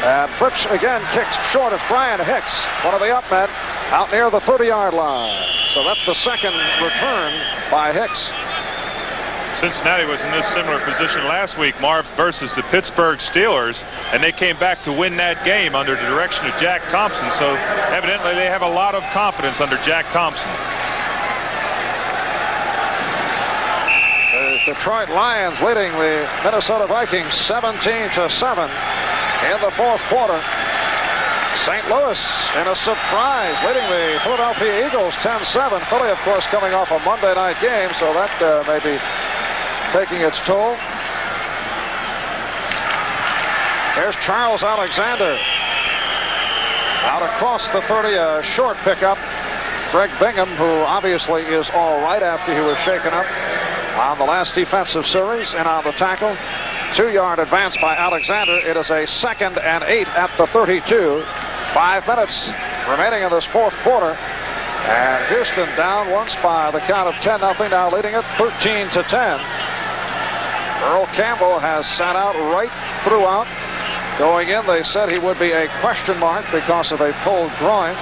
And Fritsch again kicks short of Brian Hicks, one of the up men, out near the 30-yard line. So that's the second return by Hicks. Cincinnati was in this similar position last week, Marv, versus the Pittsburgh Steelers, and they came back to win that game under the direction of Jack Thompson. So evidently they have a lot of confidence under Jack Thompson. The Detroit Lions leading the Minnesota Vikings 17-7 in the fourth quarter. St. Louis in a surprise leading the Philadelphia Eagles 10-7. Philly, of course, coming off a Monday night game, so that may be taking its toll. Here's Charles Alexander out across the 30, a short pickup. Greg Bingham, who obviously is all right after he was shaken up on the last defensive series, and on the tackle. 2-yard advance by Alexander. It is a 2nd and 8 at the 32. 5 minutes remaining in this fourth quarter. And Houston down once by the count of 10-0, now leading it 13-10. Earl Campbell has sat out right throughout. Going in, they said he would be a question mark because of a pulled groin.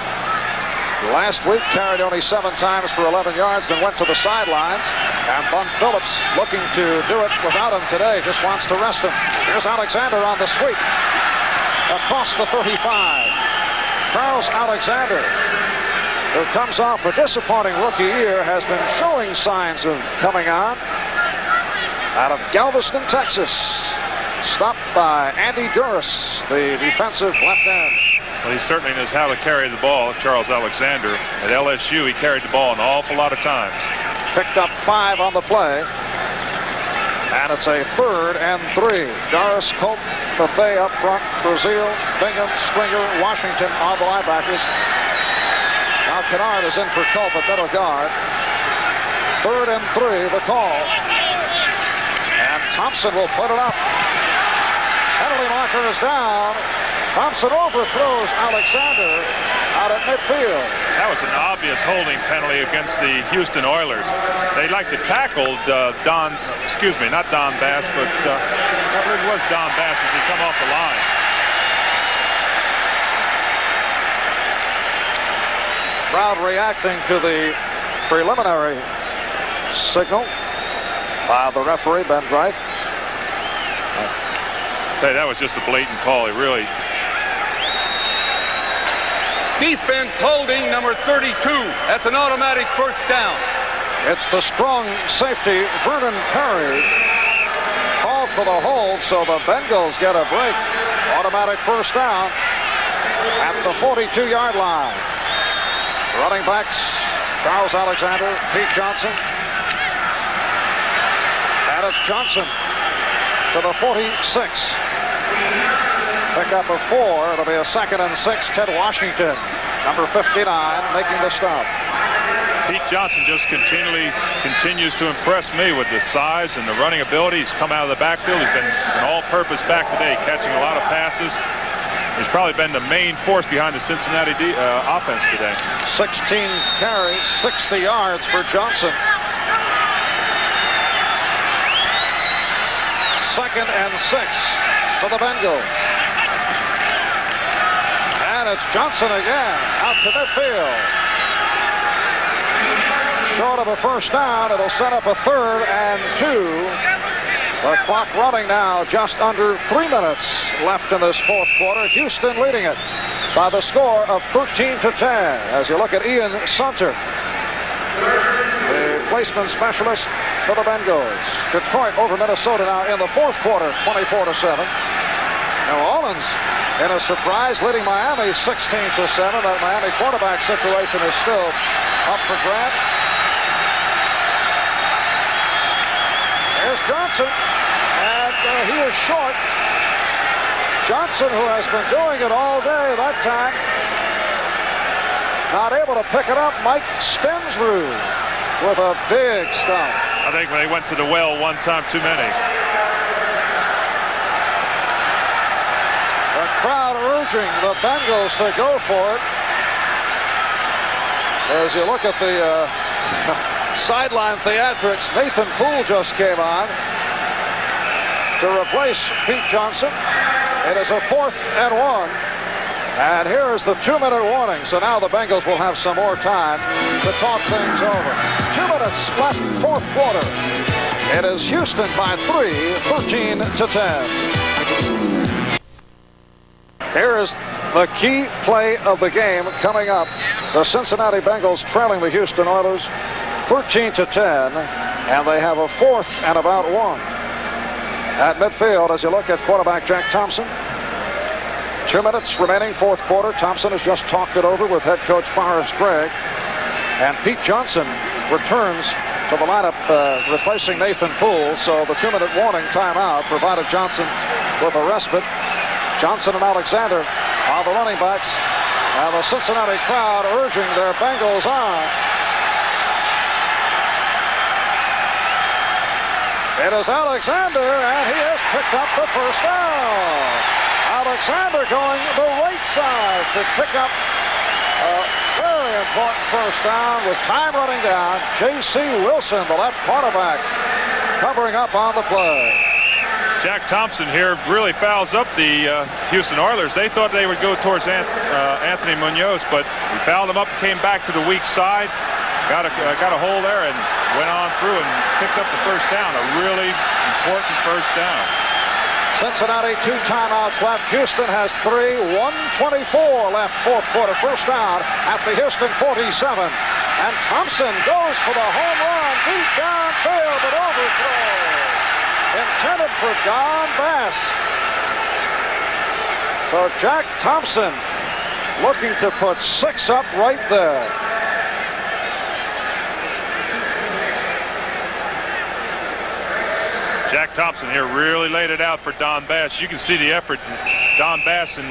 Last week carried only 7 times for 11 yards, then went to the sidelines. And Bun Phillips looking to do it without him today, just wants to rest him. Here's Alexander on the sweep across the 35. Charles Alexander, who comes off a disappointing rookie year, has been showing signs of coming on. Out of Galveston, Texas. Stopped by Andy Duras, the defensive left end. Well, he certainly knows how to carry the ball, Charles Alexander. At LSU, he carried the ball an awful lot of times. Picked up 5 on the play. And it's a 3rd and 3. Doris, Cope, Buffet up front. Brazil, Bingham, Stringer, Washington on the linebackers. Now Kennard is in for Cope at middle guard. 3rd and 3, the call. And Thompson will put it up. Penalty marker is down. Thompson overthrows Alexander out at midfield. That was an obvious holding penalty against the Houston Oilers. They like to tackle not Don Bass, but I believe it was Don Bass as he come off the line. Crowd reacting to the preliminary signal by the referee, Ben Greif. Tell you, that was just a blatant call. He really. Defense holding number 32. That's an automatic first down. It's the strong safety, Vernon Perry, called for the hold, so the Bengals get a break. Automatic first down at the 42-yard line. Running backs, Charles Alexander, Pete Johnson. And it's Johnson to the 46. Pick up a 4. It'll be a 2nd and 6. Ted Washington, number 59, making the stop. Pete Johnson just continues to impress me with the size and the running ability. He's come out of the backfield. He's been an all-purpose back today, catching a lot of passes. He's probably been the main force behind the Cincinnati offense today. 16 carries, 60 yards for Johnson. 2nd and 6 for the Bengals. And it's Johnson again, out to midfield. Short of a first down, it'll set up a 3rd and 2. The clock running now, just under 3 minutes left in this fourth quarter. Houston leading it by the score of 13-10. As you look at Ian Sunter, the placement specialist for the Bengals. Detroit over Minnesota now in the fourth quarter, 24-7. New Orleans in a surprise, leading Miami 16-7. That Miami quarterback situation is still up for grabs. Here's Johnson, and he is short. Johnson, who has been doing it all day that time, not able to pick it up. Mike Stensrud with a big stump. I think they went to the well one time too many. The crowd urging the Bengals to go for it. As you look at the sideline theatrics, Nathan Poole just came on to replace Pete Johnson. It is a 4th and 1. And here is the 2-minute warning. So now the Bengals will have some more time to talk things over. 2 minutes left, 4th quarter. It is Houston by 3, 13-10. Here is the key play of the game coming up. The Cincinnati Bengals trailing the Houston Oilers 13-10, and they have a 4th and about 1. At midfield, as you look at quarterback Jack Thompson. 2 minutes remaining, 4th quarter. Thompson has just talked it over with head coach Forrest Gregg. And Pete Johnson returns to the lineup, replacing Nathan Poole. So the 2-minute warning timeout provided Johnson with a respite. Johnson and Alexander are the running backs. And the Cincinnati crowd urging their Bengals on. It is Alexander, and he has picked up the first down. Alexander going the right side to pick up a very important first down with time running down. J.C. Wilson, the left quarterback, covering up on the play. Jack Thompson here really fouls up the Houston Oilers. They thought they would go towards Anthony Munoz, but he fouled him up, came back to the weak side, got a hole there, and went on through and picked up the first down. A really important first down. Cincinnati 2 timeouts left. Houston has 3. 1:24 left, 4th quarter. First down at the Houston 47. And Thompson goes for the home run. Deep downfield, but overthrow. Intended for Don Bass. So Jack Thompson looking to put 6 up right there. Jack Thompson here really laid it out for Don Bass. You can see the effort. Don Bass and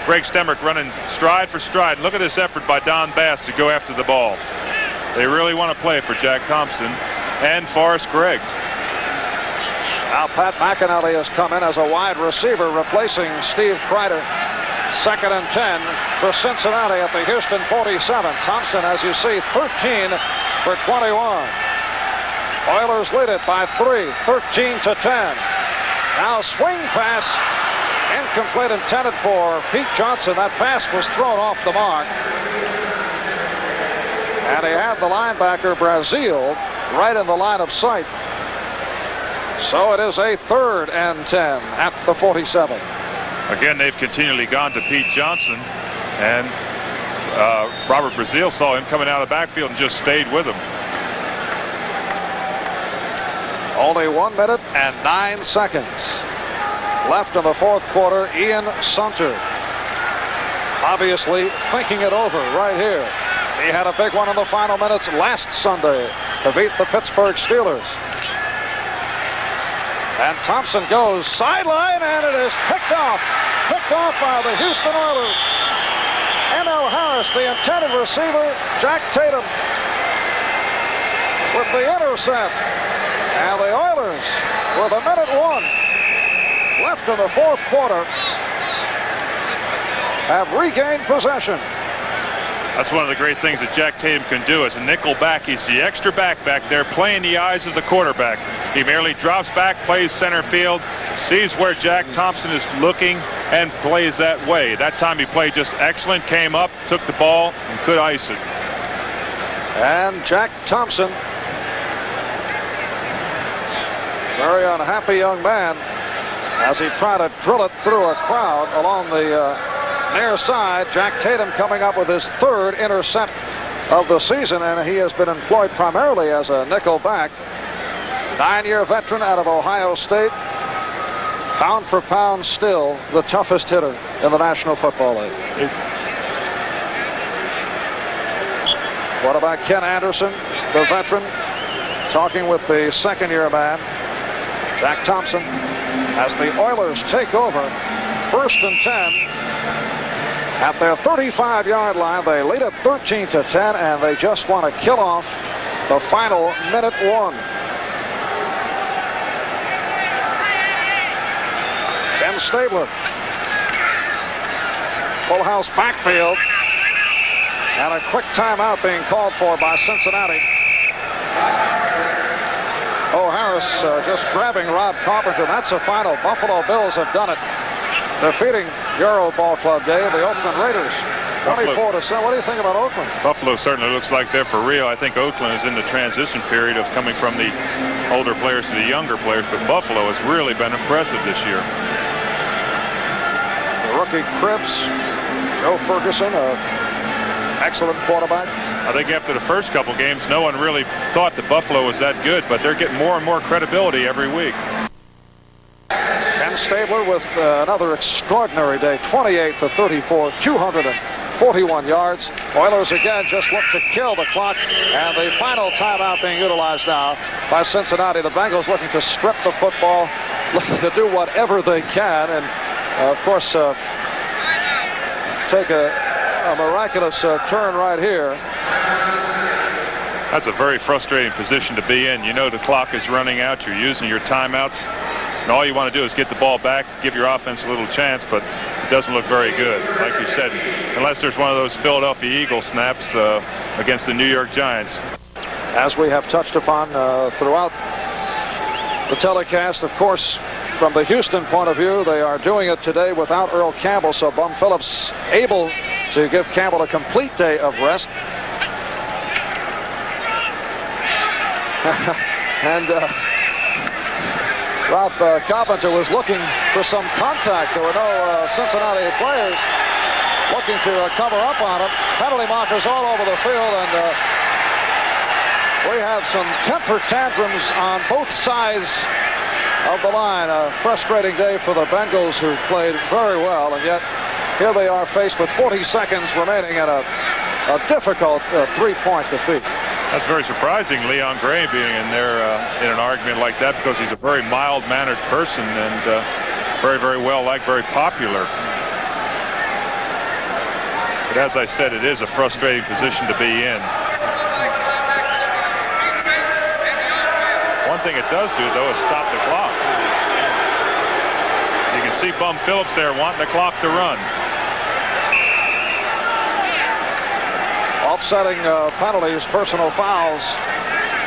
Greg Stemrick running stride for stride. Look at this effort by Don Bass to go after the ball. They really want to play for Jack Thompson and Forrest Gregg. Now Pat McAnally has come in as a wide receiver, replacing Steve Kreider. 2nd and 10 for Cincinnati at the Houston 47. Thompson, as you see, 13 for 21. Oilers lead it by 3, 13-10. Now swing pass, incomplete, intended for Pete Johnson. That pass was thrown off the mark. And he had the linebacker Brazil right in the line of sight. So it is a 3rd and 10 at the 47. Again, they've continually gone to Pete Johnson, and Robert Brazil saw him coming out of the backfield and just stayed with him. Only 1 minute and 9 seconds left in the 4th quarter. Ian Sunter obviously thinking it over right here. He had a big one in the final minutes last Sunday to beat the Pittsburgh Steelers. And Thompson goes sideline, and it is picked off by the Houston Oilers. M.L. Harris, the intended receiver. Jack Tatum with the intercept. And the Oilers, with 1:01 left in the 4th quarter, have regained possession. That's one of the great things that Jack Tatum can do as a nickel back. He's the extra back there playing the eyes of the quarterback. He merely drops back, plays center field, sees where Jack Thompson is looking, and plays that way. That time he played just excellent, came up, took the ball, and could ice it. And Jack Thompson, very unhappy young man, as he tried to drill it through a crowd along the near side. Jack Tatum coming up with his 3rd intercept of the season, and he has been employed primarily as a nickel back. 9-year veteran out of Ohio State. Pound for pound, still the toughest hitter in the National Football League. Quarterback Ken Anderson, the veteran, talking with the 2nd-year man, Jack Thompson. as the Oilers take over. 1st and 10 at their 35-yard line. They lead it 13-10, and they just want to kill off the final minute 1. Ken Stabler. Full house backfield. And a quick timeout being called for by Cincinnati. Harris just grabbing Rob Carpenter. That's the final. Buffalo Bills have done it, defeating Euro Ball Club Day, the Oakland Raiders. 24-7. What do you think about Oakland? Buffalo certainly looks like they're for real. I think Oakland is in the transition period of coming from the older players to the younger players, but Buffalo has really been impressive this year. The rookie Cribbs, Joe Ferguson, excellent quarterback. I think after the first couple games, no one really thought that Buffalo was that good, but they're getting more and more credibility every week. Ken Stabler with another extraordinary day. 28 for 34, 241 yards. Oilers again just look to kill the clock, and the final timeout being utilized now by Cincinnati. The Bengals looking to strip the football, looking to do whatever they can, and of course take a miraculous turn right here. That's a very frustrating position to be in. You know the clock is running out. You're using your timeouts. And all you want to do is get the ball back, give your offense a little chance, but it doesn't look very good. Like you said, unless there's one of those Philadelphia Eagles snaps against the New York Giants. As we have touched upon throughout the telecast, of course, from the Houston point of view, they are doing it today without Earl Campbell, so Bum Phillips able to give Campbell a complete day of rest. And Rob Carpenter was looking for some contact. There were no Cincinnati players looking to cover up on him. Penalty markers all over the field, and we have some temper tantrums on both sides of the line. A frustrating day for the Bengals, who played very well, and yet here they are faced with 40 seconds remaining and a difficult three-point defeat. That's very surprising, Leon Gray being in there in an argument like that, because he's a very mild-mannered person and very, very well-liked, very popular. But as I said, it is a frustrating position to be in. One thing it does do, though, is stop the clock. You can see Bum Phillips there wanting the clock to run. Offsetting penalties, personal fouls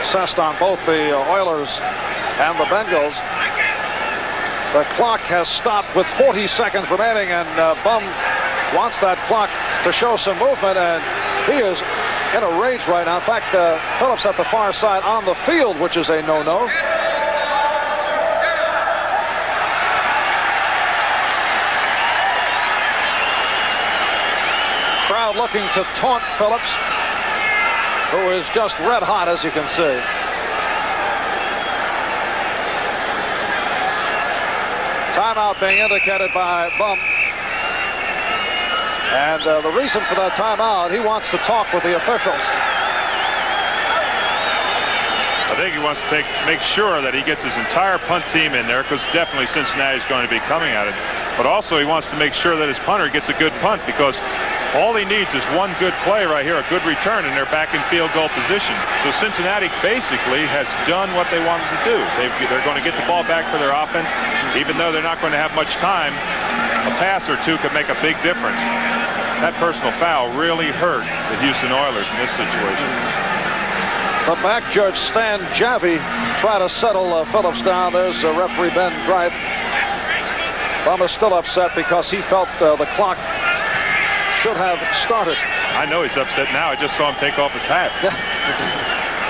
assessed on both the Oilers and the Bengals. The clock has stopped with 40 seconds remaining, and Bum wants that clock to show some movement, and he is in a rage right now. In fact, Phillips at the far side on the field, which is a no-no. Crowd looking to taunt Phillips, who is just red hot, as you can see. Timeout being indicated by Bum. And the reason for that timeout, he wants to talk with the officials. I think he wants to make sure that he gets his entire punt team in there, because definitely Cincinnati is going to be coming at it. But also he wants to make sure that his punter gets a good punt, because all he needs is one good play right here, a good return, and they're back in field goal position. So Cincinnati basically has done what they wanted to do. They're going to get the ball back for their offense. Even though they're not going to have much time, a pass or two could make a big difference. That personal foul really hurt the Houston Oilers in this situation. The back judge, Stan Javi, try to settle Phillips down. There's referee Ben Greif. Bum is still upset because he felt the clock should have started. I know he's upset now. I just saw him take off his hat.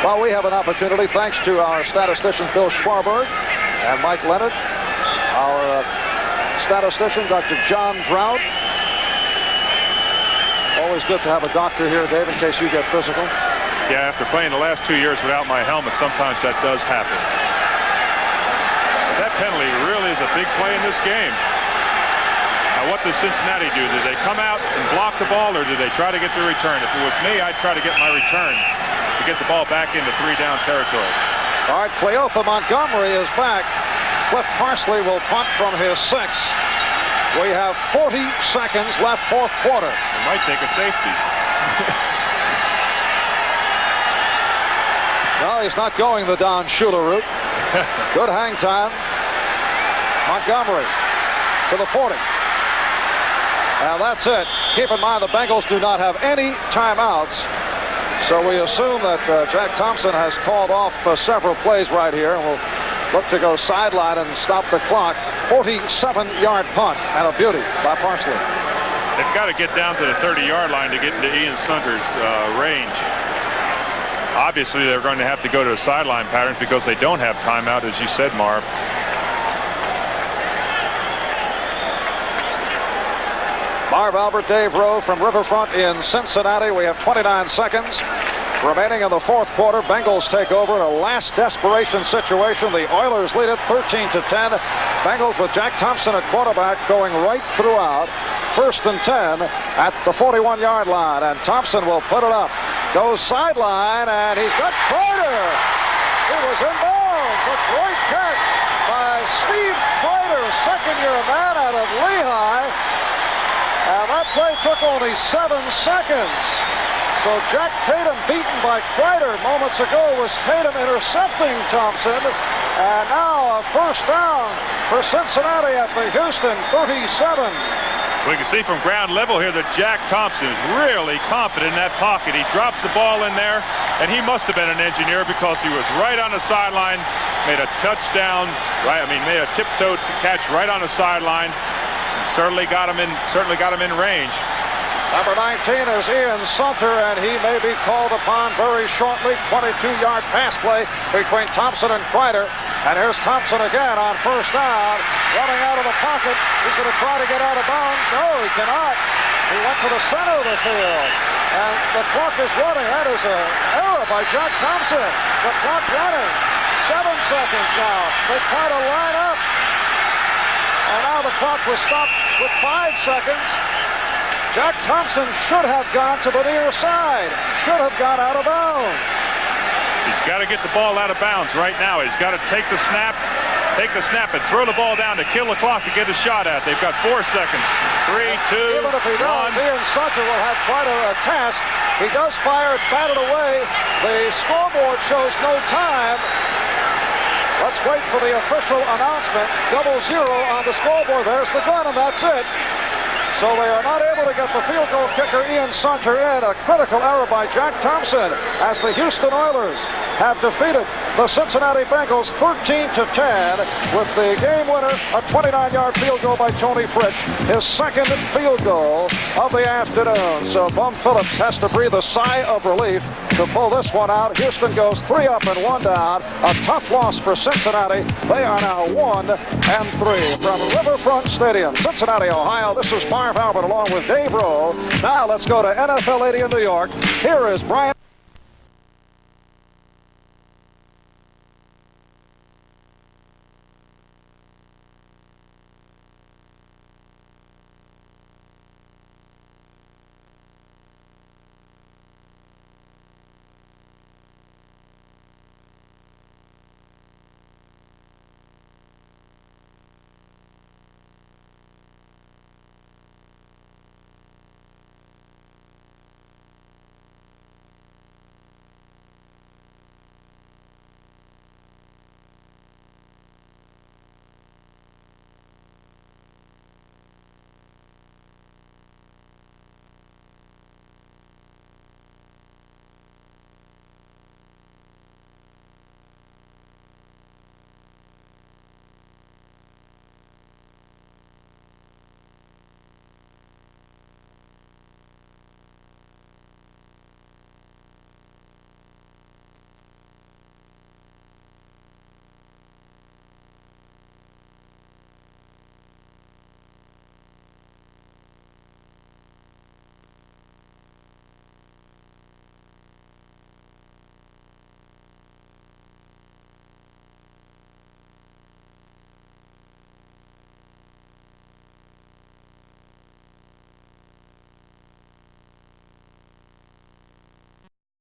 Well, we have an opportunity, thanks to our statisticians Bill Schwarberg and Mike Leonard, our statistician Dr. John Drought. Always good to have a doctor here, Dave, in case you get physical. Yeah, after playing the last 2 years without my helmet, sometimes that does happen. But that penalty really is a big play in this game. Now, what does Cincinnati do? Do they come out and block the ball, or do they try to get the return? If it was me, I'd try to get my return to get the ball back into 3-down territory. All right, Cleotha Montgomery is back. Cliff Parsley will punt from his 6. We have 40 seconds left, fourth quarter. It might take a safety. No, he's not going the Don Shula route. Good hang time. Montgomery to the 40. And that's it. Keep in mind the Bengals do not have any timeouts. So we assume that Jack Thompson has called off several plays right here. And we'll look to go sideline and stop the clock. 47-yard punt and a beauty by Parsley. They've got to get down to the 30-yard line to get into Ian Sunder's range. Obviously, they're going to have to go to a sideline pattern because they don't have timeout, as you said, Marv. Marv Albert, Dave Rowe from Riverfront in Cincinnati. We have 29 seconds remaining in the fourth quarter. Bengals take over in a last desperation situation. The Oilers lead it 13-10. Bengals with Jack Thompson at quarterback going right throughout. 1st and 10 at the 41-yard line. And Thompson will put it up. Goes sideline, and he's got Kreider. He was in bounds. A great catch by Steve Kreider, second-year man out of Lehigh. And that play took only 7 seconds. So Jack Tatum beaten by Kreider moments ago was Tatum intercepting Thompson. And now a first down for Cincinnati at the Houston 37. We can see from ground level here that Jack Thompson is really confident in that pocket. He drops the ball in there, and he must have been an engineer because he was right on the sideline, made a touchdown, made a tiptoe catch right on the sideline. Certainly got him in range. Number 19 is Ian Sunter, and he may be called upon very shortly. 22-yard pass play between Thompson and Kreider. And here's Thompson again on first down, running out of the pocket. He's going to try to get out of bounds. No, he cannot. He went to the center of the field, and the clock is running. That is an error by Jack Thompson. The clock running. 7 seconds now. They try to line up. And now the clock was stopped with 5 seconds. Jack Thompson should have gone to the near side. Should have gone out of bounds. He's got to get the ball out of bounds right now. He's got to take the snap, and throw the ball down to kill the clock to get a shot at. They've got 4 seconds. 3, 2, Even if he does, 1. Ian Sunter will have quite a task. He does fire. It's batted away. The scoreboard shows no time. Let's wait for the official announcement. 0-0 on the scoreboard. There's the gun, and that's it. So they are not able to get the field goal kicker Ian Sunter in. A critical error by Jack Thompson as the Houston Oilers have defeated the Cincinnati Bengals 13-10 with the game winner, a 29-yard field goal by Tony Fritsch, his second field goal of the afternoon. So Bum Phillips has to breathe a sigh of relief to pull this one out. Houston goes 3 up and 1 down. A tough loss for Cincinnati. They are now 1-3 from Riverfront Stadium, Cincinnati, Ohio. This is Marv Albert along with Dave Rowe. Now let's go to NFL 80 in New York. Here is Brian